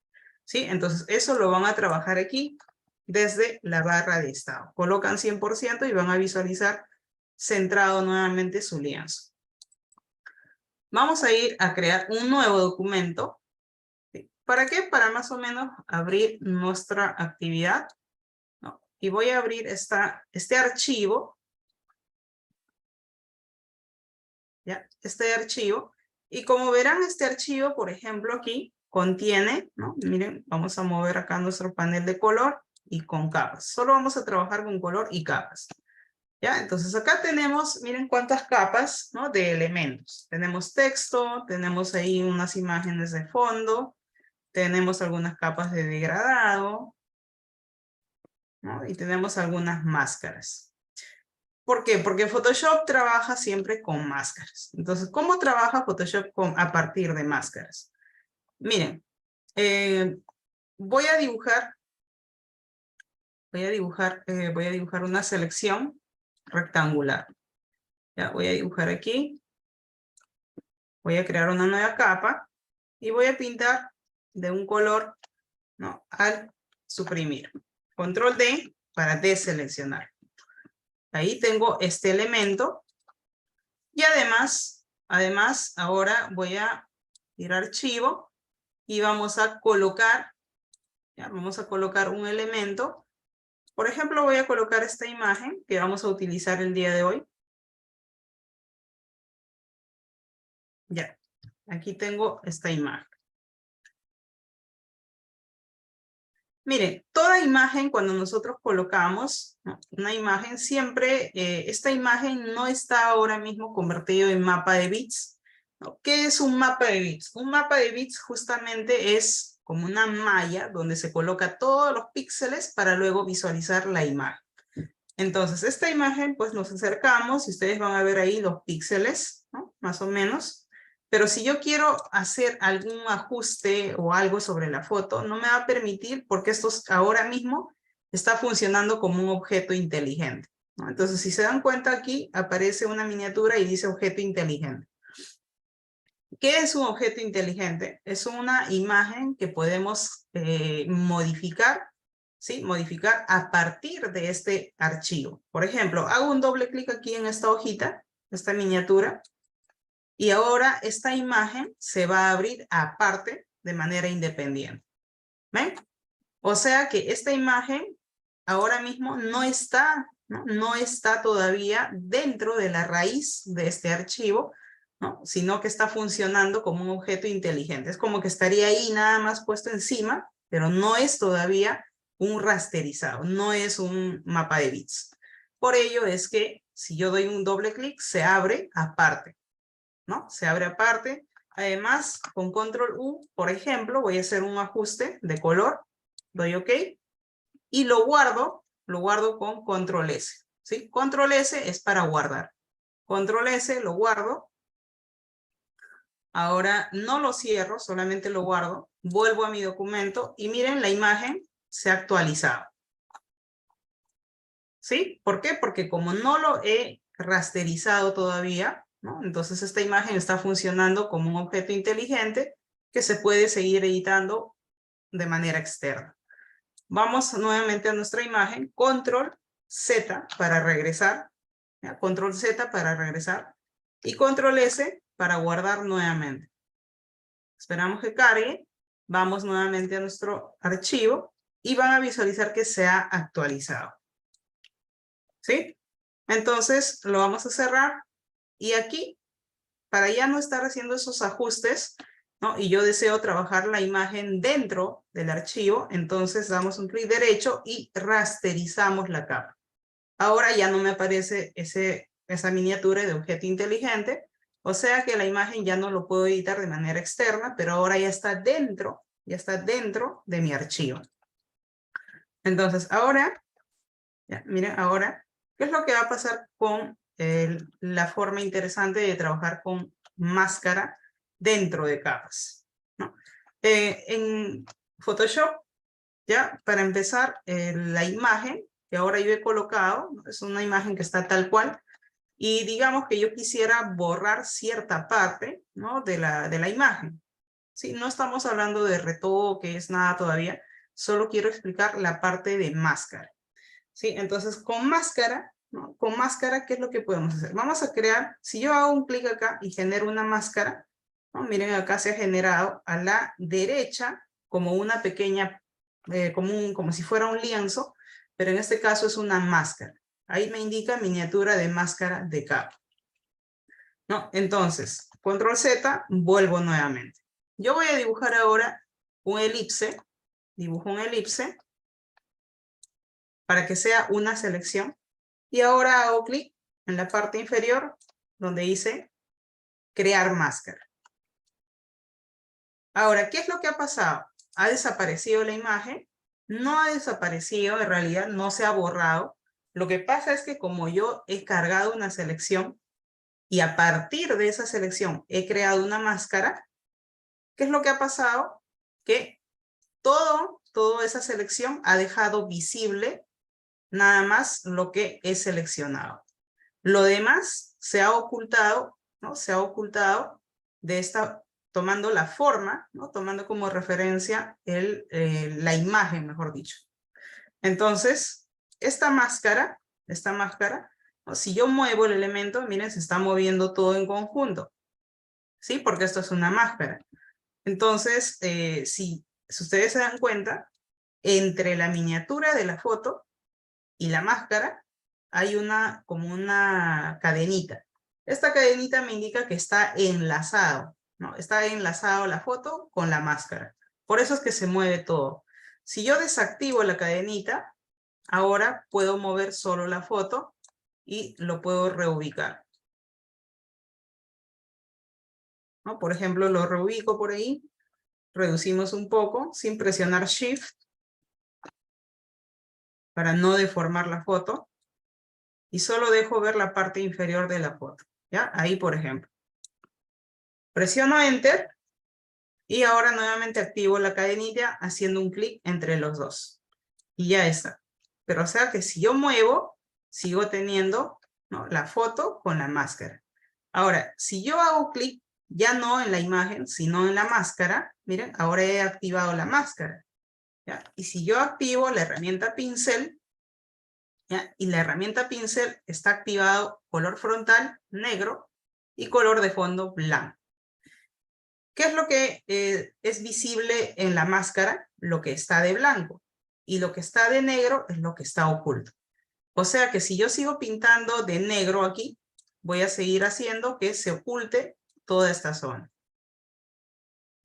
¿Sí? Entonces, eso lo van a trabajar aquí desde la barra de estado. Colocan 100% y van a visualizar centrado nuevamente su lienzo. Vamos a ir a crear un nuevo documento. ¿Para qué? Para más o menos abrir nuestra actividad, ¿no? Y voy a abrir este archivo, ¿ya? Este archivo. Y como verán, este archivo, por ejemplo, aquí contiene, ¿no? Miren, vamos a mover acá nuestro panel de color y con capas. Solo vamos a trabajar con color y capas. ¿Ya? Entonces acá tenemos, miren cuántas capas, ¿no?, de elementos. Tenemos texto, tenemos ahí unas imágenes de fondo, tenemos algunas capas de degradado, ¿no? Y tenemos algunas máscaras. ¿Por qué? Porque Photoshop trabaja siempre con máscaras. Entonces, ¿cómo trabaja Photoshop a partir de máscaras? Miren, voy a dibujar una selección rectangular. Ya voy a dibujar aquí. Voy a crear una nueva capa y voy a pintar de un color, ¿no?, al suprimir. Control D para deseleccionar. Ahí tengo este elemento. Y además ahora voy a ir a archivo y vamos a colocar, ¿ya?, vamos a colocar un elemento. Por ejemplo, voy a colocar esta imagen que vamos a utilizar el día de hoy. Ya, aquí tengo esta imagen. Miren, toda imagen cuando nosotros colocamos, ¿no?, una imagen, siempre esta imagen no está ahora mismo convertido en mapa de bits, ¿no? ¿Qué es un mapa de bits? Un mapa de bits justamente es como una malla donde se coloca todos los píxeles para luego visualizar la imagen. Entonces, esta imagen, pues nos acercamos y ustedes van a ver ahí los píxeles, ¿no?, más o menos. Pero si yo quiero hacer algún ajuste o algo sobre la foto, no me va a permitir porque esto ahora mismo está funcionando como un objeto inteligente, ¿no? Entonces, si se dan cuenta aquí, aparece una miniatura y dice objeto inteligente. ¿Qué es un objeto inteligente? Es una imagen que podemos modificar, ¿sí? Modificar a partir de este archivo. Por ejemplo, hago un doble clic aquí en esta hojita, esta miniatura, y ahora esta imagen se va a abrir aparte de manera independiente. ¿Ven? O sea que esta imagen ahora mismo no está, ¿no?, no está todavía dentro de la raíz de este archivo, ¿no?, sino que está funcionando como un objeto inteligente. Es como que estaría ahí nada más puesto encima, pero no es todavía un rasterizado, no es un mapa de bits. Por ello es que si yo doy un doble clic, se abre aparte, ¿no? Se abre aparte. Además, con control U, por ejemplo, voy a hacer un ajuste de color, doy OK, y lo guardo con control S, ¿sí? Control S es para guardar. Control S, lo guardo. Ahora no lo cierro, solamente lo guardo. Vuelvo a mi documento y miren, la imagen se ha actualizado. ¿Sí? ¿Por qué? Porque como no lo he rasterizado todavía, ¿no?, entonces esta imagen está funcionando como un objeto inteligente que se puede seguir editando de manera externa. Vamos nuevamente a nuestra imagen, control Z para regresar, ¿ya? Control Z para regresar y control S para guardar nuevamente. Esperamos que cargue, vamos nuevamente a nuestro archivo y van a visualizar que se ha actualizado. ¿Sí? Entonces lo vamos a cerrar y aquí, para ya no estar haciendo esos ajustes, ¿no?, y yo deseo trabajar la imagen dentro del archivo, entonces damos un clic derecho y rasterizamos la capa. Ahora ya no me aparece esa miniatura de objeto inteligente, o sea que la imagen ya no lo puedo editar de manera externa, pero ahora ya está dentro de mi archivo. Entonces ahora, ya, miren, ahora, ¿qué es lo que va a pasar con la forma interesante de trabajar con máscara dentro de capas, ¿no? En Photoshop, ya, para empezar, la imagen que ahora yo he colocado, ¿no?, es una imagen que está tal cual, y digamos que yo quisiera borrar cierta parte, ¿no?, de la imagen. ¿Sí? No estamos hablando de retoque, es nada todavía, solo quiero explicar la parte de máscara. ¿Sí? Entonces, con máscara, ¿no?, con máscara, ¿qué es lo que podemos hacer? Vamos a crear, si yo hago un clic acá y genero una máscara, ¿no?, miren, acá se ha generado a la derecha como una pequeña, como si fuera un lienzo, pero en este caso es una máscara. Ahí me indica miniatura de máscara de capa, ¿no? Entonces, control Z, vuelvo nuevamente. Yo voy a dibujar ahora un elipse, dibujo un elipse, para que sea una selección. Y ahora hago clic en la parte inferior donde dice crear máscara. Ahora, ¿qué es lo que ha pasado? Ha desaparecido la imagen. No ha desaparecido, en realidad no se ha borrado. Lo que pasa es que como yo he cargado una selección y a partir de esa selección he creado una máscara, ¿qué es lo que ha pasado? Que toda esa selección ha dejado visible nada más lo que he seleccionado. Lo demás se ha ocultado, ¿no? Se ha ocultado de esta, tomando la forma, ¿no? Tomando como referencia la imagen, mejor dicho. Entonces, esta máscara, ¿no? Si yo muevo el elemento, miren, se está moviendo todo en conjunto, ¿sí? Porque esto es una máscara. Entonces, si ustedes se dan cuenta, entre la miniatura de la foto y la máscara hay como una cadenita. Esta cadenita me indica que está enlazado, ¿no? Está enlazado la foto con la máscara. Por eso es que se mueve todo. Si yo desactivo la cadenita, ahora puedo mover solo la foto y lo puedo reubicar, ¿no? Por ejemplo, lo reubico por ahí, reducimos un poco sin presionar Shift para no deformar la foto y solo dejo ver la parte inferior de la foto, ¿ya? Ahí, por ejemplo. Presiono Enter y ahora nuevamente activo la cadenilla haciendo un clic entre los dos. Y ya está. Pero o sea que si yo muevo, sigo teniendo, ¿no? La foto con la máscara. Ahora, si yo hago clic ya no en la imagen, sino en la máscara, miren, ahora he activado la máscara, ¿ya? Y si yo activo la herramienta pincel, ¿ya? Y la herramienta pincel está activado color frontal negro y color de fondo blanco. ¿Qué es lo que es visible en la máscara? Lo que está de blanco. Y lo que está de negro es lo que está oculto. O sea que si yo sigo pintando de negro aquí, voy a seguir haciendo que se oculte toda esta zona.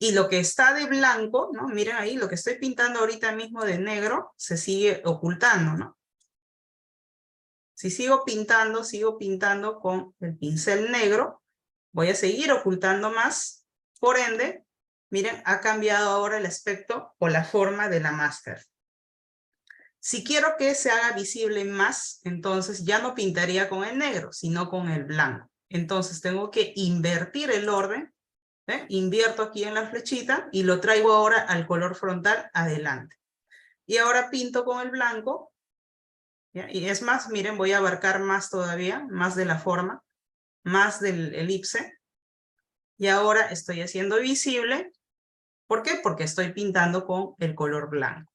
Y lo que está de blanco, ¿no? Miren ahí, lo que estoy pintando ahorita mismo de negro, se sigue ocultando, ¿no? Si sigo pintando con el pincel negro, voy a seguir ocultando más. Por ende, miren, ha cambiado ahora el aspecto o la forma de la máscara. Si quiero que se haga visible más, entonces ya no pintaría con el negro, sino con el blanco. Entonces tengo que invertir el orden, ¿eh? Invierto aquí en la flechita y lo traigo ahora al color frontal adelante. Y ahora pinto con el blanco, ¿ya? Y es más, miren, voy a abarcar más todavía, más de la forma, más del elipse. Y ahora estoy haciendo visible. ¿Por qué? Porque estoy pintando con el color blanco.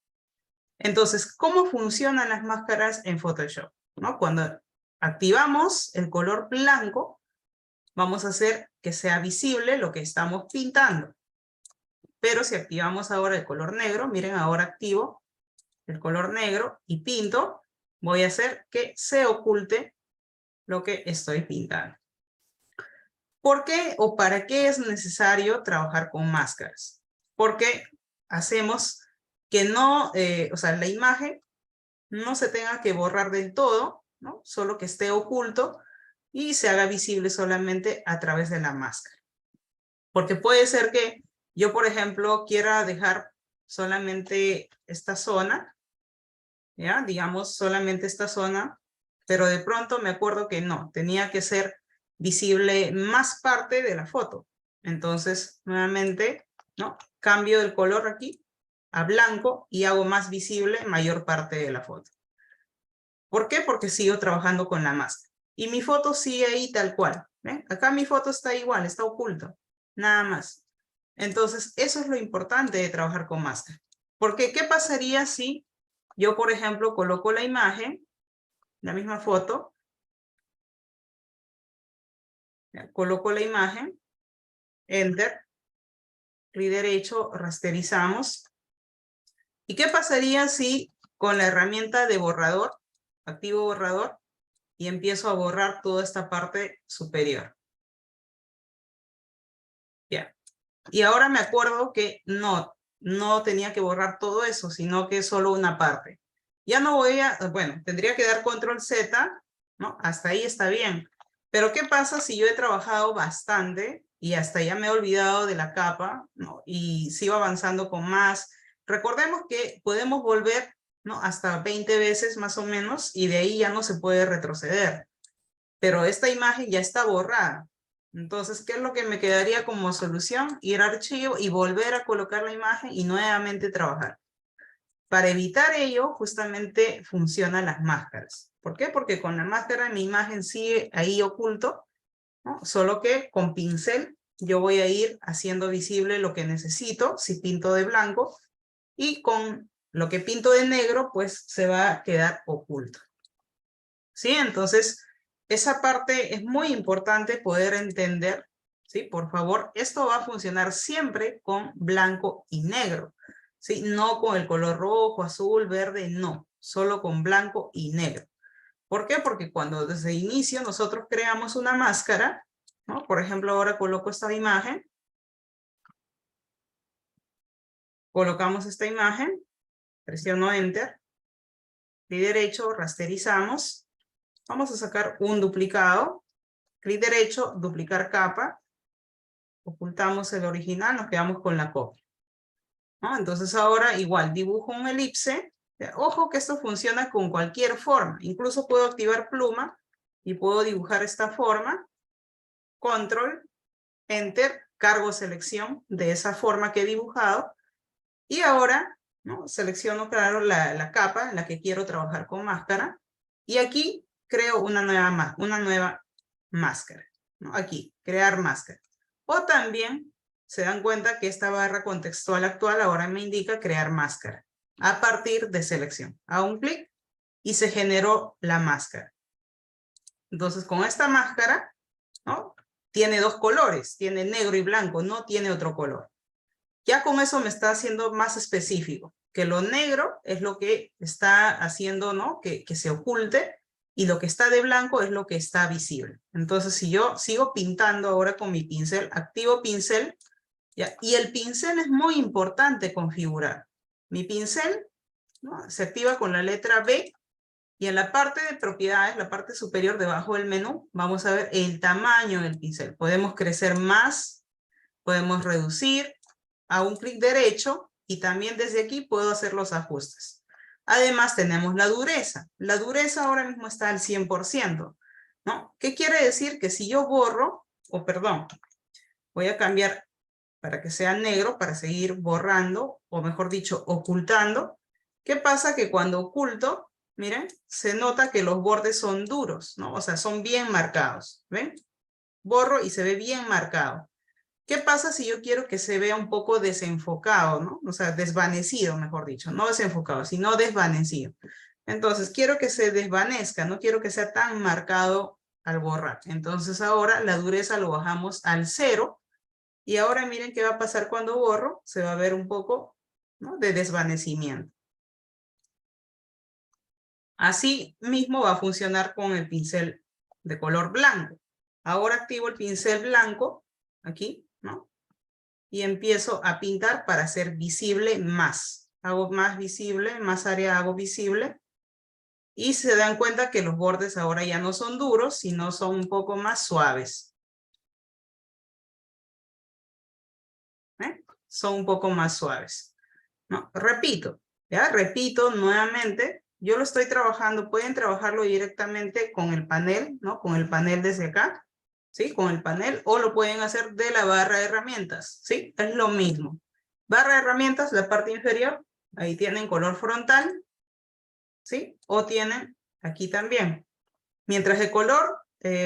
Entonces, ¿cómo funcionan las máscaras en Photoshop? ¿No? Cuando activamos el color blanco, vamos a hacer que sea visible lo que estamos pintando. Pero si activamos ahora el color negro, miren, ahora activo el color negro y pinto, voy a hacer que se oculte lo que estoy pintando. ¿Por qué o para qué es necesario trabajar con máscaras? Porque hacemos que no, o sea, la imagen no se tenga que borrar del todo, ¿no? Solo que esté oculto y se haga visible solamente a través de la máscara. Porque puede ser que yo, por ejemplo, quiera dejar solamente esta zona, ¿ya? Digamos, solamente esta zona, pero de pronto me acuerdo que no, tenía que ser visible más parte de la foto. Entonces, nuevamente, ¿no? Cambio el color aquí a blanco y hago más visible mayor parte de la foto. ¿Por qué? Porque sigo trabajando con la máscara. Y mi foto sigue ahí tal cual. ¿Ven? Acá mi foto está igual, está oculta. Nada más. Entonces, eso es lo importante de trabajar con máscara. Porque, ¿qué pasaría si yo, por ejemplo, coloco la imagen, la misma foto, ¿ya? Coloco la imagen, Enter, clic derecho, rasterizamos. ¿Y qué pasaría si con la herramienta de borrador, activo borrador, y empiezo a borrar toda esta parte superior? Ya. Y ahora me acuerdo que no tenía que borrar todo eso, sino que solo una parte. Ya no voy a, bueno, tendría que dar control Z, ¿no? Hasta ahí está bien. Pero ¿qué pasa si yo he trabajado bastante y hasta ya me he olvidado de la capa, ¿no? Y sigo avanzando con más? Recordemos que podemos volver, ¿no? Hasta 20 veces más o menos y de ahí ya no se puede retroceder. Pero esta imagen ya está borrada. Entonces, ¿qué es lo que me quedaría como solución? Ir a archivo y volver a colocar la imagen y nuevamente trabajar. Para evitar ello, justamente funcionan las máscaras. ¿Por qué? Porque con la máscara mi imagen sigue ahí oculto, ¿no? Solo que con pincel yo voy a ir haciendo visible lo que necesito si pinto de blanco, y con lo que pinto de negro pues se va a quedar oculto. ¿Sí? Entonces esa parte es muy importante poder entender, ¿sí? Por favor, esto va a funcionar siempre con blanco y negro, ¿sí? No con el color rojo, azul, verde, no, solo con blanco y negro. ¿Por qué? Porque cuando desde el inicio nosotros creamos una máscara, ¿no? Por ejemplo, ahora coloco esta imagen. Colocamos esta imagen, presiono Enter, clic derecho, rasterizamos. Vamos a sacar un duplicado, clic derecho, duplicar capa, ocultamos el original, nos quedamos con la copia, ¿no? Entonces ahora igual dibujo un elipse. Ojo que esto funciona con cualquier forma, incluso puedo activar pluma y puedo dibujar esta forma, control, enter, cargo selección de esa forma que he dibujado, y ahora, ¿no? Selecciono, claro, la capa en la que quiero trabajar con máscara, y aquí creo una nueva máscara, ¿no? Aquí, crear máscara. O también se dan cuenta que esta barra contextual actual ahora me indica crear máscara a partir de selección. Hago un clic y se generó la máscara. Entonces con esta máscara, ¿no? Tiene dos colores, tiene negro y blanco, no tiene otro color. Ya con eso me está haciendo más específico, que lo negro es lo que está haciendo, ¿no? Que se oculte, y lo que está de blanco es lo que está visible. Entonces, si yo sigo pintando ahora con mi pincel, activo pincel, ¿ya? Y el pincel es muy importante configurar. Mi pincel, ¿no? Se activa con la letra B, y en la parte de propiedades, la parte superior debajo del menú, vamos a ver el tamaño del pincel. Podemos crecer más, podemos reducir, a un clic derecho, y también desde aquí puedo hacer los ajustes. Además tenemos la dureza. La dureza ahora mismo está al 100%, ¿no? ¿Qué quiere decir? Que si yo borro, o perdón, voy a cambiar para que sea negro, para seguir borrando, o mejor dicho, ocultando. ¿Qué pasa? Que cuando oculto, miren, se nota que los bordes son duros, ¿no? O sea, son bien marcados, ¿ven? Borro y se ve bien marcado. ¿Qué pasa si yo quiero que se vea un poco desenfocado, ¿no? O sea, desvanecido, mejor dicho. No desenfocado, sino desvanecido. Entonces, quiero que se desvanezca, no quiero que sea tan marcado al borrar. Entonces, ahora la dureza lo bajamos al 0. Y ahora miren qué va a pasar cuando borro. Se va a ver un poco, ¿no? De desvanecimiento. Así mismo va a funcionar con el pincel de color blanco. Ahora activo el pincel blanco, aquí, ¿no? Y empiezo a pintar para hacer visible más. Hago más visible, más área hago visible. Y se dan cuenta que los bordes ahora ya no son duros, sino son un poco más suaves. ¿Eh? Son un poco más suaves. ¿No? Repito, ¿ya? Repito nuevamente. Yo lo estoy trabajando, pueden trabajarlo directamente con el panel, ¿no? Con el panel desde acá, ¿sí? Con el panel, o lo pueden hacer de la barra de herramientas, ¿sí? Es lo mismo. Barra de herramientas, la parte inferior, ahí tienen color frontal, ¿sí? O tienen aquí también. Mientras el color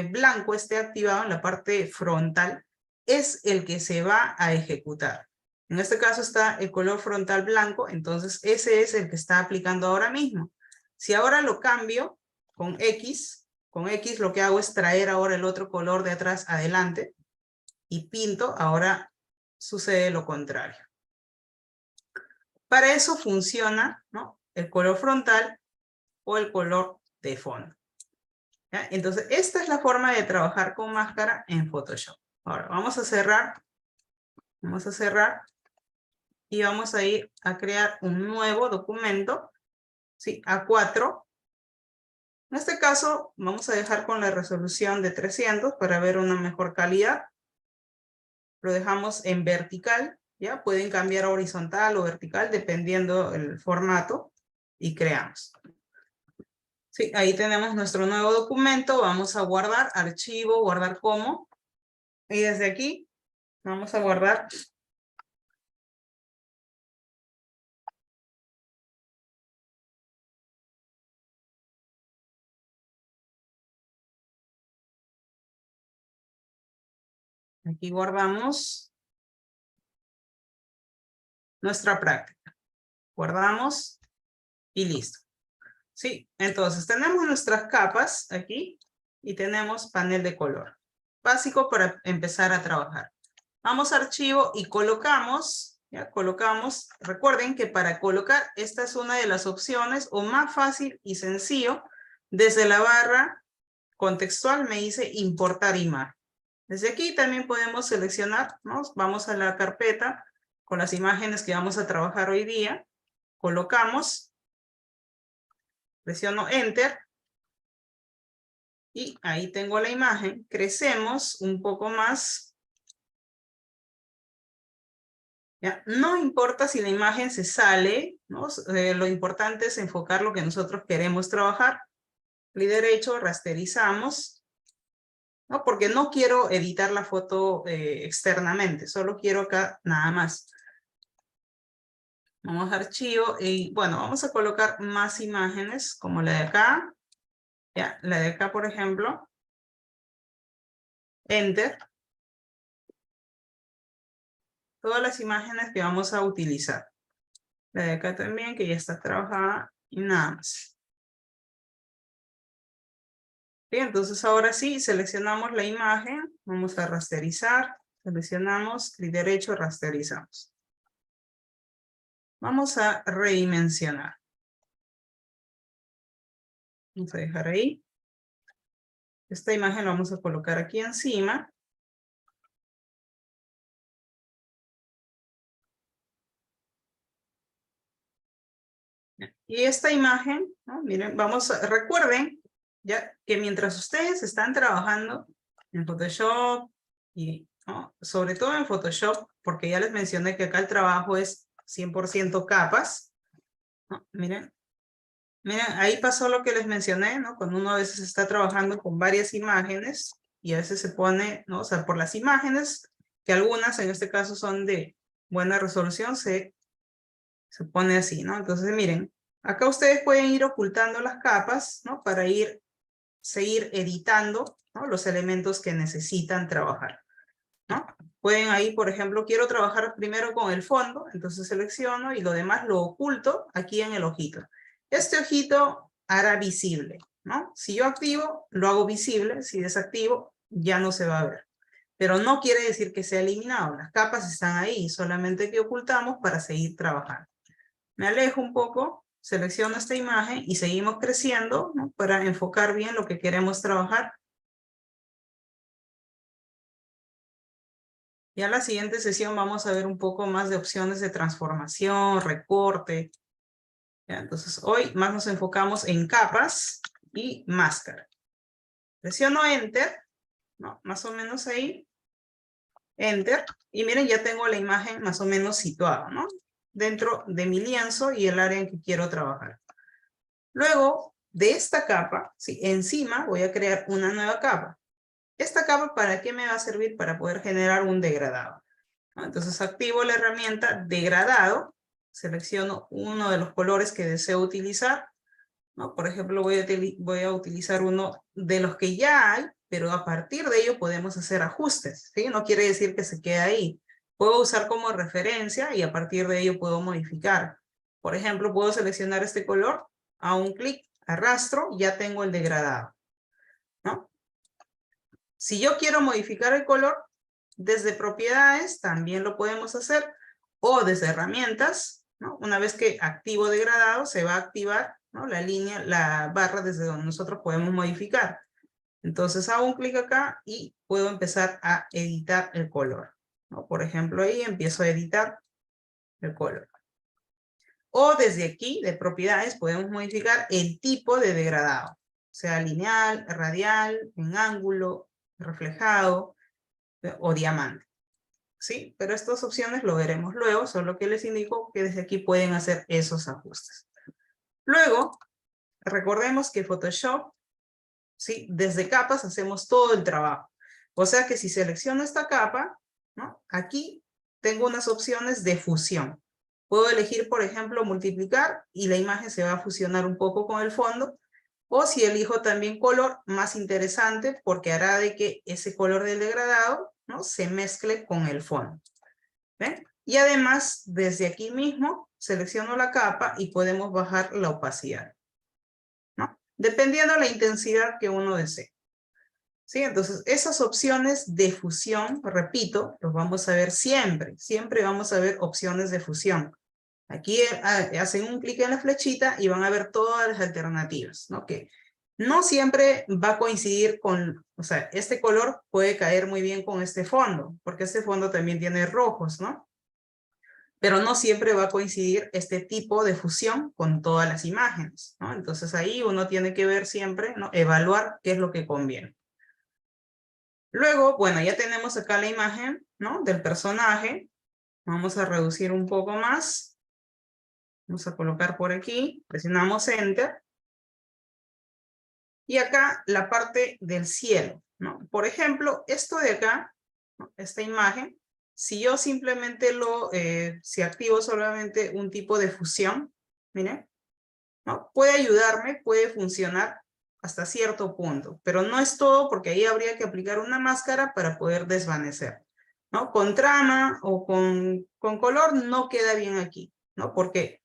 blanco esté activado en la parte frontal, es el que se va a ejecutar. En este caso está el color frontal blanco, entonces ese es el que está aplicando ahora mismo. Si ahora lo cambio con X lo que hago es traer ahora el otro color de atrás adelante y pinto, ahora sucede lo contrario. Para eso funciona, ¿no? El color frontal o el color de fondo. ¿Ya? Entonces, esta es la forma de trabajar con máscara en Photoshop. Ahora, vamos a cerrar. Vamos a cerrar. Y vamos a ir a crear un nuevo documento. ¿Sí? A4. En este caso, vamos a dejar con la resolución de 300 para ver una mejor calidad. Lo dejamos en vertical. ¿Ya? Pueden cambiar a horizontal o vertical dependiendo el formato. Y creamos. Sí, ahí tenemos nuestro nuevo documento. Vamos a guardar, archivo, guardar como. Y desde aquí vamos a guardar Aquí guardamos nuestra práctica. Guardamos y listo. Sí, entonces tenemos nuestras capas aquí y tenemos panel de color. Básico para empezar a trabajar. Vamos a archivo y colocamos, ya colocamos. Recuerden que para colocar esta es una de las opciones o más fácil y sencillo. Desde la barra contextual me dice importar imagen. Desde aquí también podemos seleccionar, ¿no? Vamos a la carpeta con las imágenes que vamos a trabajar hoy día. Colocamos, presiono Enter. Y ahí tengo la imagen. Crecemos un poco más. ¿Ya? No importa si la imagen se sale, ¿no? Lo importante es enfocar lo que nosotros queremos trabajar. Clic derecho, rasterizamos, ¿no? Porque no quiero editar la foto externamente, solo quiero acá nada más. Vamos a archivo y bueno, vamos a colocar más imágenes como la de acá. Ya, la de acá, por ejemplo. Enter. Todas las imágenes que vamos a utilizar. La de acá también, que ya está trabajada y nada más. Bien, entonces ahora sí, seleccionamos la imagen. Vamos a rasterizar. Seleccionamos, clic derecho, rasterizamos. Vamos a redimensionar. Vamos a dejar ahí. Esta imagen la vamos a colocar aquí encima. Y esta imagen, ¿no? Miren, recuerden ya que mientras ustedes están trabajando en Photoshop, y ¿no? Sobre todo en Photoshop, porque ya les mencioné que acá el trabajo es 100% capas, ¿no? Miren, ahí pasó lo que les mencioné, ¿no? Cuando uno a veces está trabajando con varias imágenes, y a veces se pone, ¿no? O sea, por las imágenes, que algunas en este caso son de buena resolución, se pone así, ¿no? Entonces, miren, acá ustedes pueden ir ocultando las capas, ¿no? Para seguir editando, ¿no? Los elementos que necesitan trabajar, ¿no? Pueden ahí, por ejemplo, quiero trabajar primero con el fondo, entonces selecciono y lo demás lo oculto aquí en el ojito. Este ojito hará visible, ¿no? Si yo activo, lo hago visible, si desactivo, ya no se va a ver. Pero no quiere decir que sea eliminado, las capas están ahí, solamente que ocultamos para seguir trabajando. Me alejo un poco, selecciono esta imagen y seguimos creciendo, ¿no? Para enfocar bien lo que queremos trabajar. Ya en la siguiente sesión vamos a ver un poco más de opciones de transformación, recorte. ¿Ya? Entonces hoy más nos enfocamos en capas y máscara. Presiono Enter, ¿no? Más o menos ahí. Enter. Y miren, ya tengo la imagen más o menos situada, ¿no? Dentro de mi lienzo y el área en que quiero trabajar. Luego de esta capa, ¿sí? Encima voy a crear una nueva capa. ¿Esta capa para qué me va a servir? Para poder generar un degradado, ¿no? Entonces activo la herramienta degradado, selecciono uno de los colores que deseo utilizar, ¿no? Por ejemplo, voy a utilizar uno de los que ya hay, pero a partir de ello podemos hacer ajustes, ¿sí? No quiere decir que se quede ahí. Puedo usar como referencia y a partir de ello puedo modificar. Por ejemplo, puedo seleccionar este color, a un clic, arrastro, ya tengo el degradado, ¿no? Si yo quiero modificar el color, desde propiedades también lo podemos hacer, o desde herramientas, ¿no? Una vez que activo degradado, se va a activar, ¿no? La línea, la barra desde donde nosotros podemos modificar. Entonces hago un clic acá y puedo empezar a editar el color, ¿no? Por ejemplo, ahí empiezo a editar el color. O desde aquí, de propiedades, podemos modificar el tipo de degradado, sea lineal, radial, en ángulo, reflejado o diamante. ¿Sí? Pero estas opciones lo veremos luego, solo que les indico que desde aquí pueden hacer esos ajustes. Luego, recordemos que Photoshop, ¿sí? Desde capas hacemos todo el trabajo. O sea que si selecciono esta capa, ¿no? Aquí tengo unas opciones de fusión. Puedo elegir, por ejemplo, multiplicar y la imagen se va a fusionar un poco con el fondo. O si elijo también color, más interesante, porque hará de que ese color del degradado, ¿no?, se mezcle con el fondo. ¿Ven? Y además, desde aquí mismo, selecciono la capa y podemos bajar la opacidad, ¿no?, dependiendo de la intensidad que uno desee. ¿Sí? Entonces, esas opciones de fusión, repito, los vamos a ver siempre. Siempre vamos a ver opciones de fusión. Aquí hacen un clic en la flechita y van a ver todas las alternativas, ¿no? Que no siempre va a coincidir con, o sea, este color puede caer muy bien con este fondo, porque este fondo también tiene rojos, ¿no? Pero no siempre va a coincidir este tipo de fusión con todas las imágenes, ¿no? Entonces ahí uno tiene que ver siempre, ¿no?, evaluar qué es lo que conviene. Luego, bueno, ya tenemos acá la imagen, ¿no?, del personaje. Vamos a reducir un poco más. Vamos a colocar por aquí, presionamos Enter. Y acá la parte del cielo, ¿no? Por ejemplo, esto de acá, ¿no?, esta imagen, si yo simplemente si activo solamente un tipo de fusión, miren, ¿no?, puede ayudarme, puede funcionar hasta cierto punto, pero no es todo, porque ahí habría que aplicar una máscara para poder desvanecer, ¿no? Con trama o con color no queda bien aquí, ¿no? Porque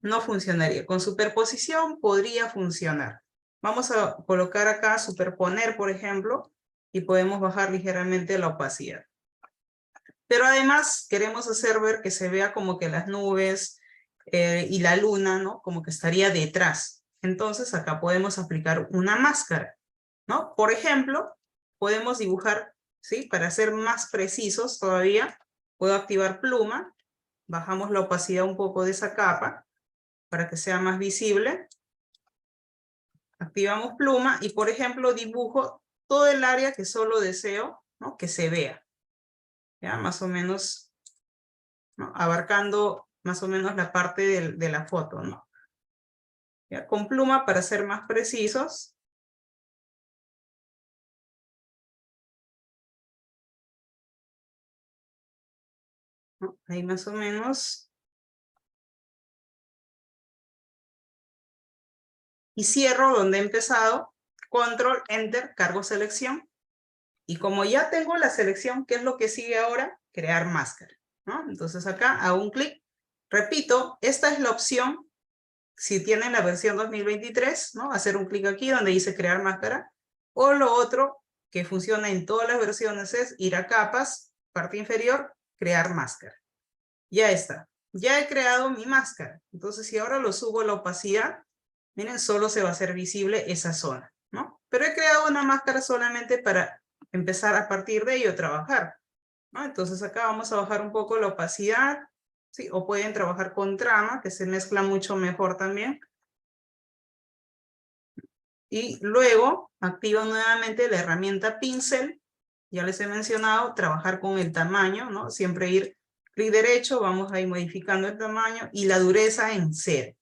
no funcionaría. Con superposición podría funcionar. Vamos a colocar acá superponer, por ejemplo, y podemos bajar ligeramente la opacidad. Pero además queremos hacer ver que se vea como que las nubes y la luna, ¿no?, como que estaría detrás. Entonces acá podemos aplicar una máscara, ¿no? Por ejemplo, podemos dibujar, ¿sí? Para ser más precisos todavía, puedo activar pluma, bajamos la opacidad un poco de esa capa para que sea más visible. Activamos pluma y, por ejemplo, dibujo todo el área que solo deseo, ¿no?, que se vea. ¿Ya? Más o menos, ¿no?, abarcando más o menos la parte de la foto, ¿no? ¿Ya? Con pluma, para ser más precisos. ¿No? Ahí más o menos. Y cierro donde he empezado. Control, Enter, cargo selección. Y como ya tengo la selección, ¿qué es lo que sigue ahora? Crear máscara, ¿no? Entonces acá hago un clic. Repito, esta es la opción si tienen la versión 2023, ¿no? Hacer un clic aquí donde dice crear máscara. O lo otro que funciona en todas las versiones es ir a capas, parte inferior, crear máscara. Ya está. Ya he creado mi máscara. Entonces, si ahora lo subo a la opacidad, miren, solo se va a hacer visible esa zona, ¿no? Pero he creado una máscara solamente para empezar a partir de ello a trabajar, ¿no? Entonces acá vamos a bajar un poco la opacidad, ¿sí? O pueden trabajar con trama, que se mezcla mucho mejor también. Y luego activan nuevamente la herramienta pincel. Ya les he mencionado, trabajar con el tamaño, ¿no? Siempre ir clic derecho, vamos a ir modificando el tamaño y la dureza en 0.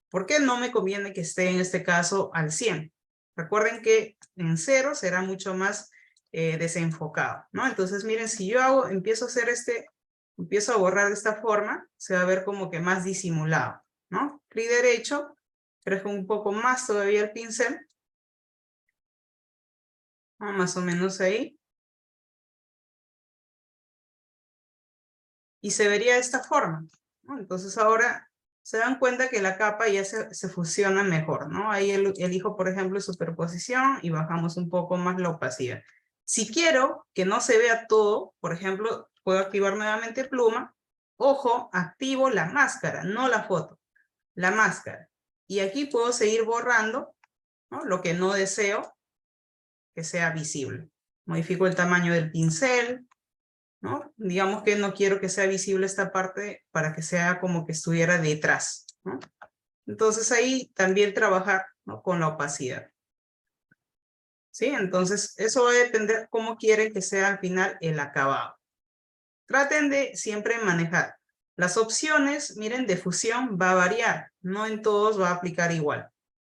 ¿Por qué no me conviene que esté en este caso al 100? Recuerden que en 0 será mucho más desenfocado, ¿no? Entonces miren, si yo empiezo a hacer empiezo a borrar de esta forma, se va a ver como que más disimulado, ¿no? Clic derecho, crezco un poco más todavía el pincel, ¿no? Más o menos ahí. Y se vería de esta forma, ¿no? Entonces ahora se dan cuenta que la capa ya se fusiona mejor, ¿no? Ahí elijo, por ejemplo, superposición y bajamos un poco más la opacidad. Si quiero que no se vea todo, por ejemplo, puedo activar nuevamente pluma. Ojo, activo la máscara, no la foto, la máscara. Y aquí puedo seguir borrando, ¿no?, lo que no deseo que sea visible. Modifico el tamaño del pincel, ¿no? Digamos que no quiero que sea visible esta parte para que sea como que estuviera detrás, ¿no? Entonces ahí también trabajar, ¿no?, con la opacidad. ¿Sí? Entonces eso va a depender cómo quieren que sea al final el acabado. Traten de siempre manejar. Las opciones, miren, de fusión va a variar. No en todos va a aplicar igual,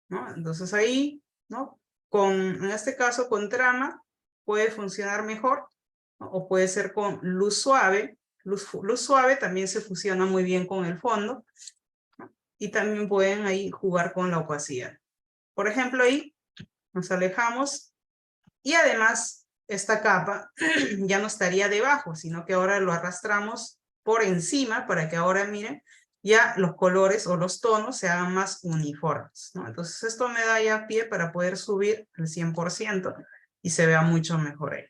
¿no? Entonces ahí, ¿no?, en este caso con trama puede funcionar mejor, ¿no? O puede ser con luz suave. Luz suave también se fusiona muy bien con el fondo, ¿no? Y también pueden ahí jugar con la opacidad. Por ejemplo, ahí nos alejamos y además esta capa ya no estaría debajo, sino que ahora lo arrastramos por encima para que ahora, miren, ya los colores o los tonos se hagan más uniformes, ¿no? Entonces esto me da ya pie para poder subir al 100% y se vea mucho mejor ahí.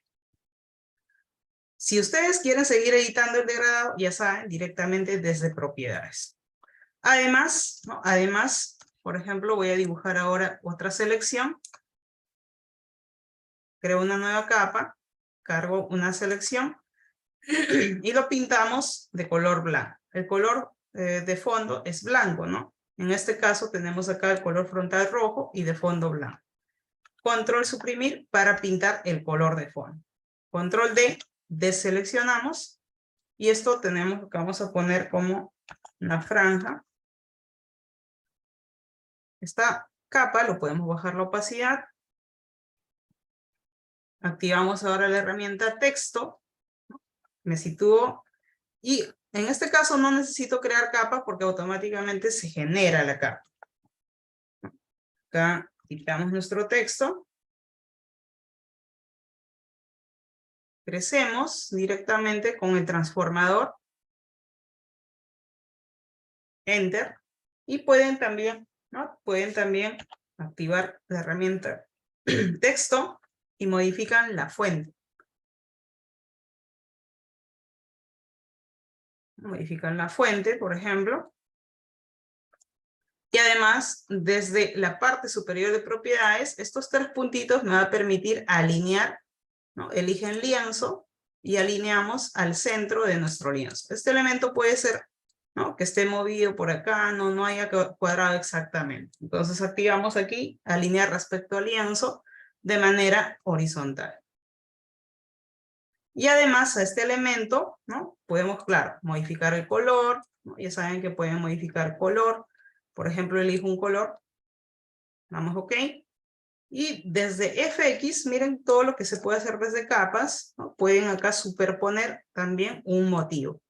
Si ustedes quieren seguir editando el degradado, ya saben, directamente desde propiedades. Además, ¿no? Además, por ejemplo, voy a dibujar ahora otra selección. Creo una nueva capa, cargo una selección y lo pintamos de color blanco. El color de fondo es blanco, ¿no? En este caso tenemos acá el color frontal rojo y de fondo blanco. Control suprimir para pintar el color de fondo. Control D, deseleccionamos y esto tenemos que vamos a poner como una franja. Esta capa lo podemos bajar la opacidad. Activamos ahora la herramienta texto. Me sitúo y en este caso no necesito crear capa porque automáticamente se genera la capa. Acá quitamos nuestro texto. Crecemos directamente con el transformador. Enter. Y pueden también, ¿no? Pueden también activar la herramienta texto y modifican la fuente. Modifican la fuente, por ejemplo. Y además, desde la parte superior de propiedades, estos tres puntitos me va a permitir alinear, ¿no? Eligen lienzo y alineamos al centro de nuestro lienzo. Este elemento puede ser, ¿no? Que esté movido por acá, no haya cuadrado exactamente. Entonces activamos aquí, alinear respecto al lienzo de manera horizontal. Y además a este elemento, ¿no? Podemos, claro, modificar el color, ¿no? Ya saben que pueden modificar color. Por ejemplo, elijo un color. Vamos, OK. Y desde FX, miren todo lo que se puede hacer desde capas, ¿no? Pueden acá superponer también un motivo.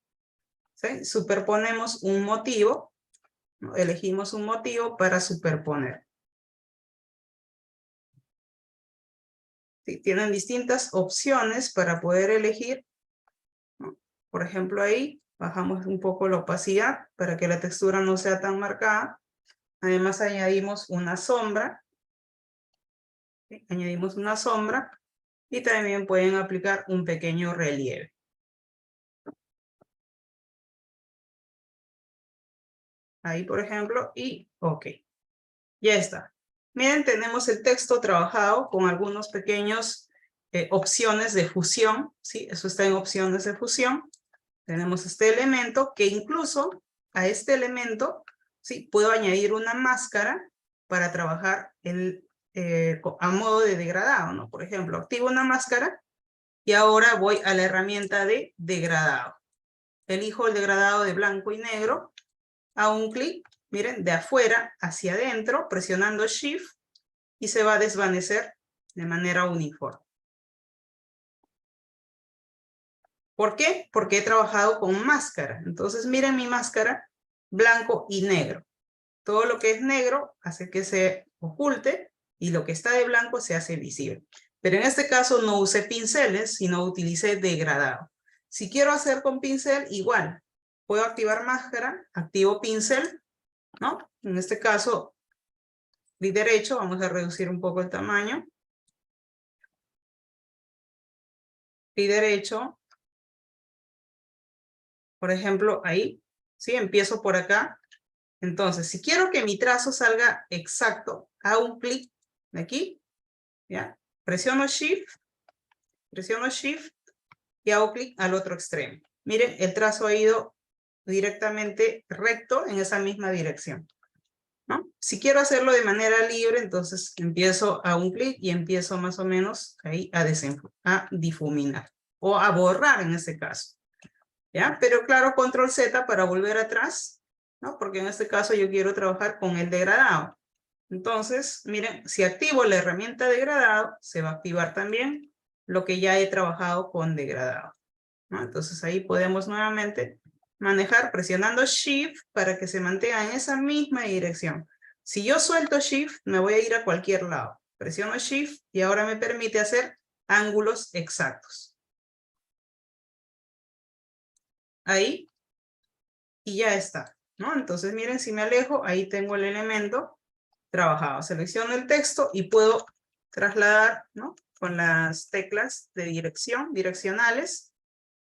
¿Sí? Superponemos un motivo, ¿no? Elegimos un motivo para superponer. ¿Sí? Tienen distintas opciones para poder elegir, ¿no? Por ejemplo, ahí bajamos un poco la opacidad para que la textura no sea tan marcada. Además añadimos una sombra. ¿Sí? Añadimos una sombra y también pueden aplicar un pequeño relieve. Ahí, por ejemplo, y OK. Ya está. Miren, tenemos el texto trabajado con algunos pequeños opciones de fusión, ¿sí? Eso está en opciones de fusión. Tenemos este elemento que incluso a este elemento, ¿sí? Puedo añadir una máscara para trabajar a modo de degradado, ¿no? Por ejemplo, activo una máscara y ahora voy a la herramienta de degradado. Elijo el degradado de blanco y negro, hago un clic, miren, de afuera hacia adentro, presionando Shift, y se va a desvanecer de manera uniforme. ¿Por qué? Porque he trabajado con máscara. Entonces, miren mi máscara, blanco y negro. Todo lo que es negro hace que se oculte y lo que está de blanco se hace visible. Pero en este caso no usé pinceles, sino utilicé degradado. Si quiero hacer con pincel, igual. Puedo activar máscara, activo pincel, ¿no? En este caso, clic derecho, vamos a reducir un poco el tamaño. Clic derecho. Por ejemplo, ahí, ¿sí? Empiezo por acá. Entonces, si quiero que mi trazo salga exacto, hago un clic de aquí, ¿ya? Presiono Shift y hago clic al otro extremo. Miren, el trazo ha ido directamente recto en esa misma dirección, ¿no? Si quiero hacerlo de manera libre, entonces empiezo a un clic y empiezo más o menos ahí a difuminar o a borrar en este caso. ¿Ya? Pero claro, control Z para volver atrás, ¿no? Porque en este caso yo quiero trabajar con el degradado. Entonces, miren, si activo la herramienta degradado, se va a activar también lo que ya he trabajado con degradado, ¿no? Entonces ahí podemos nuevamente manejar presionando Shift para que se mantenga en esa misma dirección. Si yo suelto Shift, me voy a ir a cualquier lado. Presiono Shift y ahora me permite hacer ángulos exactos. Ahí. Y ya está, ¿no? Entonces miren, si me alejo, ahí tengo el elemento trabajado. Selecciono el texto y puedo trasladar, ¿no? Con las teclas de dirección, direccionales,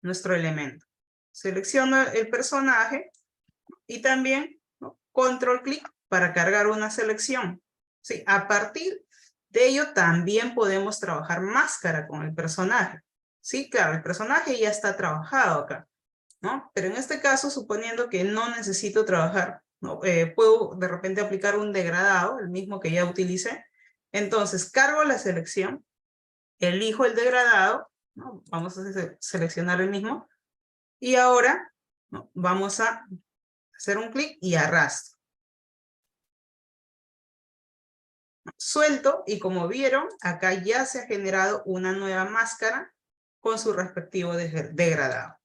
nuestro elemento. Selecciono el personaje y también, ¿no? Control clic para cargar una selección. ¿Sí? A partir de ello también podemos trabajar máscara con el personaje. Sí, claro, el personaje ya está trabajado acá, ¿no? Pero en este caso, suponiendo que no necesito trabajar, ¿no? Puedo de repente aplicar un degradado, el mismo que ya utilicé. Entonces, cargo la selección, elijo el degradado, ¿no? Vamos a seleccionar el mismo, y ahora, ¿no? Vamos a hacer un clic y arrastro. Suelto, y como vieron, acá ya se ha generado una nueva máscara con su respectivo degradado.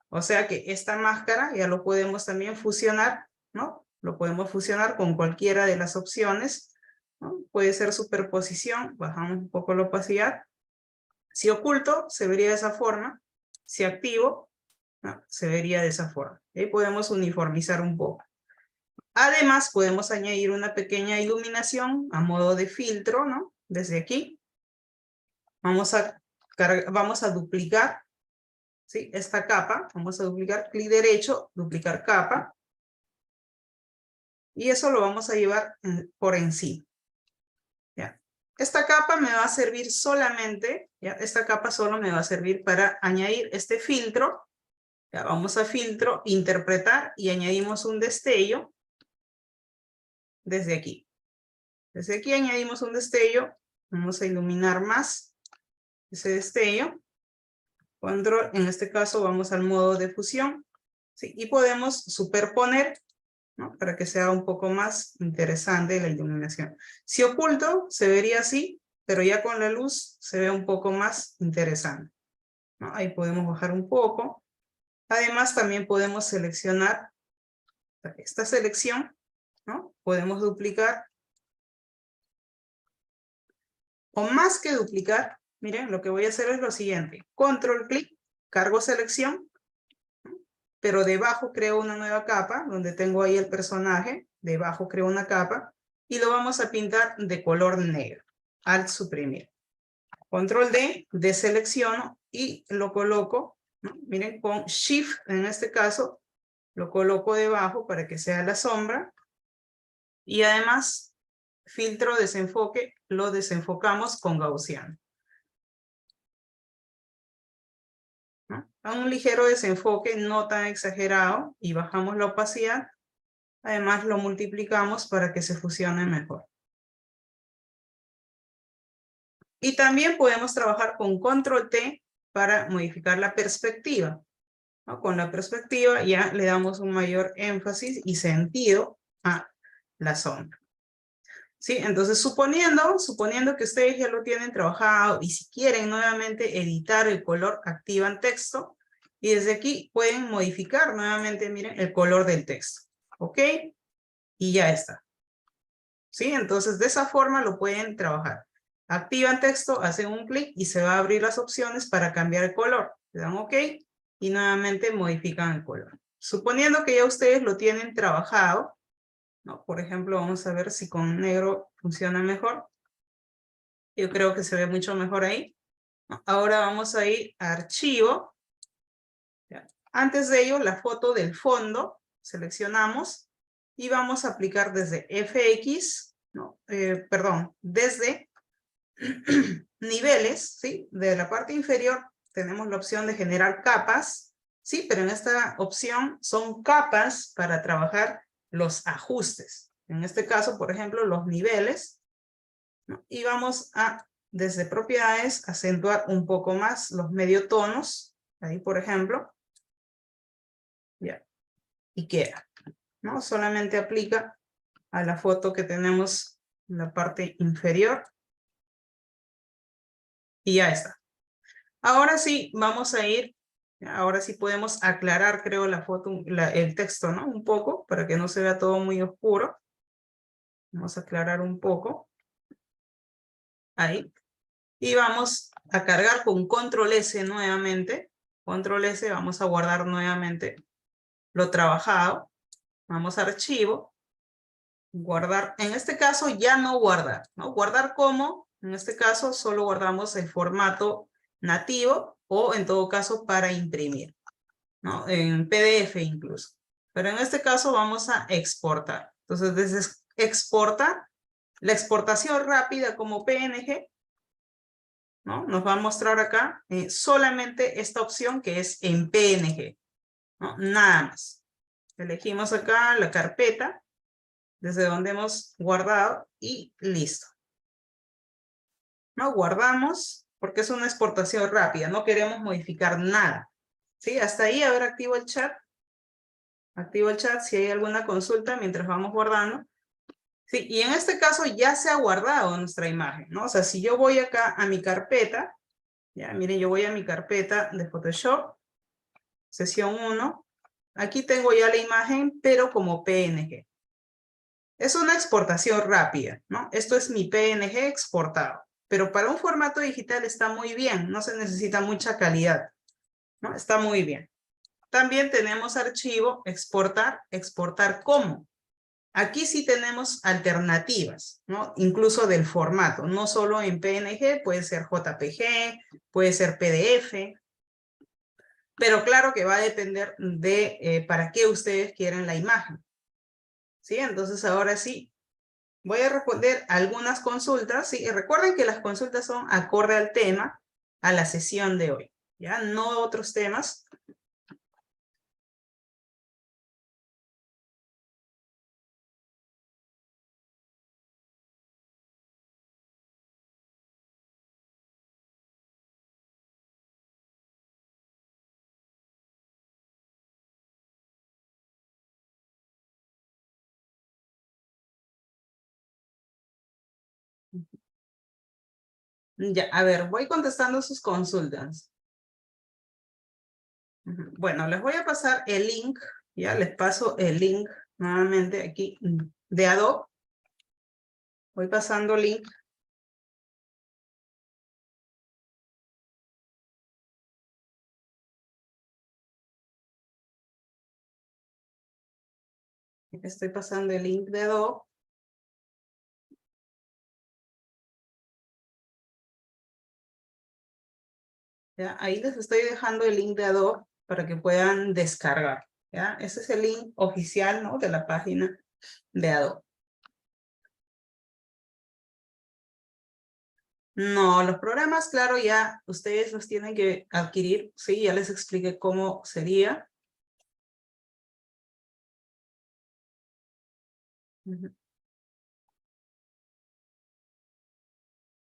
O sea que esta máscara ya lo podemos también fusionar, ¿no? Lo podemos fusionar con cualquiera de las opciones, ¿no? Puede ser superposición, bajamos un poco la opacidad. Si oculto, se vería de esa forma. Si activo, ¿no? Se vería de esa forma. Ahí podemos uniformizar un poco. Además, podemos añadir una pequeña iluminación a modo de filtro, ¿no? Desde aquí. Vamos a duplicar, ¿sí? Esta capa. Vamos a duplicar, clic derecho, duplicar capa. Y eso lo vamos a llevar por encima. ¿Ya? Esta capa me va a servir solamente, ¿ya? Esta capa solo me va a servir para añadir este filtro. Ya, vamos a filtro, interpretar y añadimos un destello desde aquí. Desde aquí añadimos un destello. Vamos a iluminar más ese destello. Control, en este caso vamos al modo de fusión. ¿Sí? Y podemos superponer, ¿no? Para que sea un poco más interesante la iluminación. Si oculto, se vería así, pero ya con la luz se ve un poco más interesante, ¿no? Ahí podemos bajar un poco. Además, también podemos seleccionar esta selección, ¿no? Podemos duplicar. O más que duplicar, miren, lo que voy a hacer es lo siguiente. Control clic, cargo selección, pero debajo creo una nueva capa, donde tengo ahí el personaje, debajo creo una capa, y lo vamos a pintar de color negro. Alt suprimir. Control D, deselecciono y lo coloco, ¿no? Miren, con Shift, en este caso, lo coloco debajo para que sea la sombra. Y además, filtro desenfoque, lo desenfocamos con Gaussiano, ¿no? A un ligero desenfoque, no tan exagerado, y bajamos la opacidad. Además, lo multiplicamos para que se fusione mejor. Y también podemos trabajar con Control T para modificar la perspectiva, ¿no? Con la perspectiva ya le damos un mayor énfasis y sentido a la sombra. ¿Sí? Entonces, suponiendo que ustedes ya lo tienen trabajado y si quieren nuevamente editar el color, activan texto y desde aquí pueden modificar nuevamente, miren, el color del texto. ¿Ok? Y ya está. ¿Sí? Entonces, de esa forma lo pueden trabajar. Activan texto, hacen un clic y se va a abrir las opciones para cambiar el color. Le dan OK y nuevamente modifican el color. Suponiendo que ya ustedes lo tienen trabajado, ¿no? Por ejemplo, vamos a ver si con negro funciona mejor. Yo creo que se ve mucho mejor ahí. Ahora vamos a ir a archivo. Antes de ello, la foto del fondo. Seleccionamos y vamos a aplicar desde FX, ¿no? Perdón, desde niveles, ¿sí? De la parte inferior tenemos la opción de generar capas, ¿sí? Pero en esta opción son capas para trabajar los ajustes. En este caso, por ejemplo, los niveles, ¿no? Y vamos a, desde propiedades, acentuar un poco más los mediotonos. Ahí, por ejemplo. Ya. Y queda, ¿no? Solamente aplica a la foto que tenemos en la parte inferior. Y ya está. Ahora sí, vamos a ir, ahora sí podemos aclarar, creo, la foto, el texto, ¿no? Un poco, para que no se vea todo muy oscuro. Vamos a aclarar un poco. Ahí. Y vamos a cargar con control S nuevamente. Control S, vamos a guardar nuevamente lo trabajado. Vamos a archivo. Guardar. En este caso ya no guardar, ¿no? Guardar como, en este caso solo guardamos el formato nativo o en todo caso para imprimir, ¿no? En PDF incluso. Pero en este caso vamos a exportar. Entonces desde exportar, la exportación rápida como PNG, ¿no? Nos va a mostrar acá solamente esta opción que es en PNG, ¿no? Nada más. Elegimos acá la carpeta desde donde hemos guardado y listo. ¿No? Guardamos porque es una exportación rápida, no queremos modificar nada. ¿Sí? Hasta ahí, a ver, activo el chat. Activo el chat si hay alguna consulta mientras vamos guardando. Sí, y en este caso ya se ha guardado nuestra imagen, ¿no? O sea, si yo voy acá a mi carpeta, ya, miren, yo voy a mi carpeta de Photoshop, sesión 1, aquí tengo ya la imagen, pero como PNG. Es una exportación rápida, ¿no? Esto es mi PNG exportado, pero para un formato digital está muy bien, no se necesita mucha calidad, ¿no? Está muy bien. También tenemos archivo, exportar, exportar como. Aquí sí tenemos alternativas, ¿no? Incluso del formato, no solo en PNG, puede ser JPG, puede ser PDF, pero claro que va a depender de para qué ustedes quieren la imagen. ¿Sí? Entonces ahora sí, voy a responder algunas consultas, ¿sí? Y recuerden que las consultas son acorde al tema, a la sesión de hoy, ¿ya? No otros temas. Ya, a ver, voy contestando sus consultas. Bueno, les voy a pasar el link, ya les paso el link nuevamente aquí de Adobe. Voy pasando link. Estoy pasando el link de Adobe. ¿Ya? Ahí les estoy dejando el link de Adobe para que puedan descargar. ¿Ya? Ese es el link oficial, ¿no? De la página de Adobe. No, los programas, claro, ya ustedes los tienen que adquirir, sí, ya les expliqué cómo sería.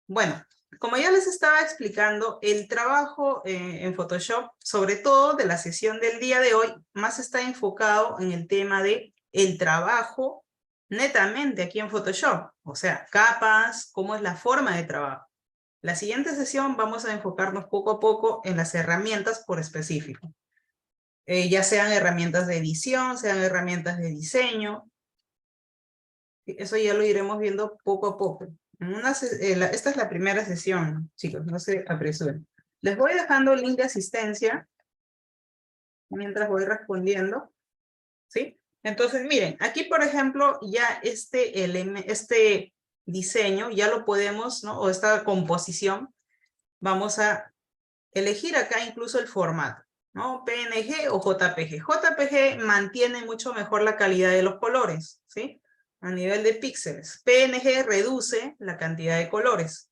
Bueno, como ya les estaba explicando, el trabajo en Photoshop, sobre todo de la sesión del día de hoy, más está enfocado en el tema de el trabajo netamente aquí en Photoshop, o sea, capas, cómo es la forma de trabajo. La siguiente sesión vamos a enfocarnos poco a poco en las herramientas por específico. Ya sean herramientas de edición, sean herramientas de diseño. Eso ya lo iremos viendo poco a poco. Esta es la primera sesión, chicos, no se apresuren. Les voy dejando el link de asistencia mientras voy respondiendo, ¿sí? Entonces, miren, aquí, por ejemplo, ya este diseño ya lo podemos, ¿no? O esta composición, vamos a elegir acá incluso el formato, ¿no? PNG o JPG. JPG mantiene mucho mejor la calidad de los colores, ¿sí? A nivel de píxeles. PNG reduce la cantidad de colores.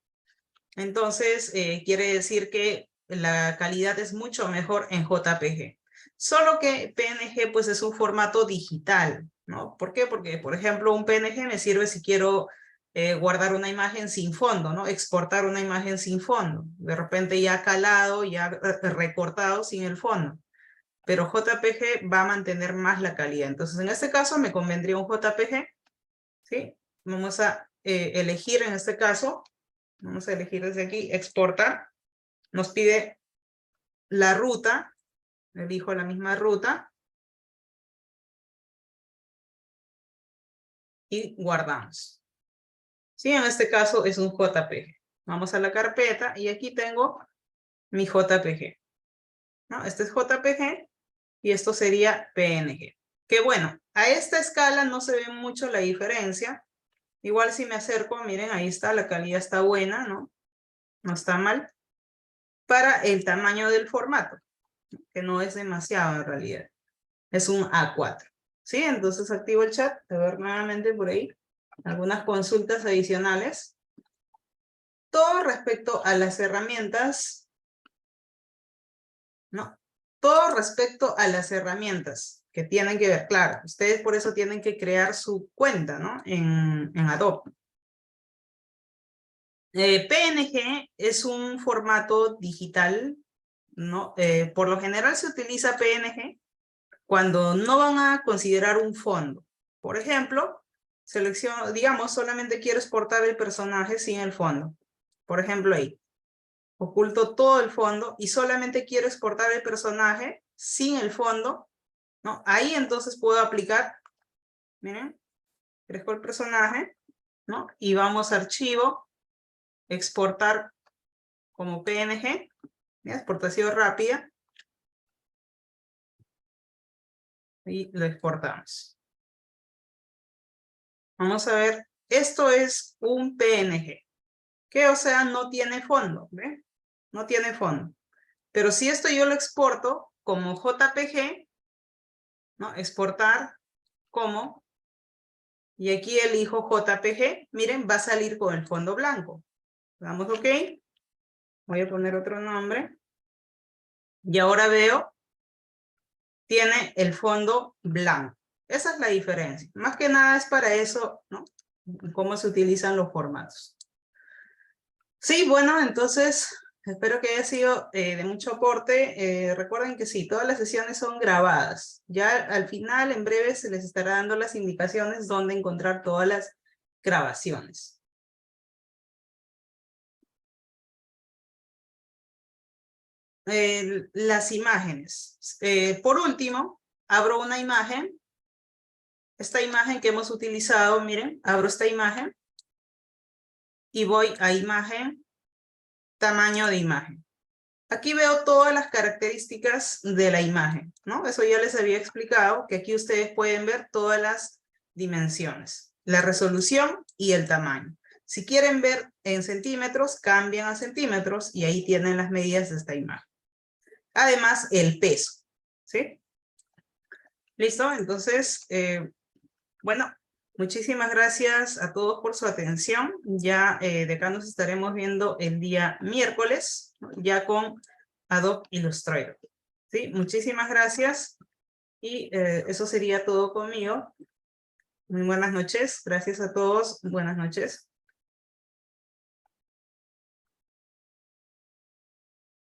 Entonces, quiere decir que la calidad es mucho mejor en JPG. Solo que PNG pues es un formato digital, ¿no? ¿Por qué? Porque, por ejemplo, un PNG me sirve si quiero guardar una imagen sin fondo, ¿no? Exportar una imagen sin fondo. De repente ya calado, ya recortado sin el fondo. Pero JPG va a mantener más la calidad. Entonces, en este caso me convendría un JPG, ¿sí? Vamos a elegir en este caso, vamos a elegir desde aquí, exportar. Nos pide la ruta, elijo la misma ruta. y guardamos. Sí, en este caso es un JPG. Vamos a la carpeta y aquí tengo mi JPG. ¿No? Este es JPG y esto sería PNG. Que bueno, a esta escala no se ve mucho la diferencia. Igual si me acerco, miren, ahí está, la calidad está buena, ¿no? No está mal. Para el tamaño del formato, que no es demasiado en realidad. Es un A4. ¿Sí? Entonces activo el chat. A ver nuevamente por ahí. Algunas consultas adicionales. Todo respecto a las herramientas, ¿no? Todo respecto a las herramientas que tienen que ver, claro, ustedes por eso tienen que crear su cuenta, ¿no? En Adobe. PNG es un formato digital, ¿no? Por lo general se utiliza PNG cuando no van a considerar un fondo. Por ejemplo, selecciono, digamos, solamente quiero exportar el personaje sin el fondo. Por ejemplo, ahí. Oculto todo el fondo y solamente quiero exportar el personaje sin el fondo, ¿no? Ahí entonces puedo aplicar, miren, crezco el personaje, ¿no? Y vamos a archivo, exportar como PNG, ¿ya? Exportación rápida, y lo exportamos. Vamos a ver, esto es un PNG, que o sea no tiene fondo, ¿ve? No tiene fondo. Pero si esto yo lo exporto como JPG, ¿no? Exportar como, y aquí elijo JPG, miren, va a salir con el fondo blanco. Damos OK. Voy a poner otro nombre. Y ahora veo, tiene el fondo blanco. Esa es la diferencia. Más que nada es para eso, ¿no? Cómo se utilizan los formatos. Sí, bueno, entonces espero que haya sido de mucho aporte. Recuerden que sí, todas las sesiones son grabadas. Ya al final, en breve, se les estará dando las indicaciones donde encontrar todas las grabaciones. Las imágenes. Por último, abro una imagen. Esta imagen que hemos utilizado, miren, abro esta imagen y voy a imagen, tamaño de imagen. Aquí veo todas las características de la imagen, ¿no? Eso ya les había explicado, que aquí ustedes pueden ver todas las dimensiones, la resolución y el tamaño. Si quieren ver en centímetros, cambian a centímetros y ahí tienen las medidas de esta imagen. Además, el peso, ¿sí? ¿Listo? Entonces, bueno, muchísimas gracias a todos por su atención. Ya de acá nos estaremos viendo el día miércoles, ¿no? Ya con Adobe Illustrator. ¿Sí? Muchísimas gracias. Y eso sería todo conmigo. Muy buenas noches. Gracias a todos. Buenas noches.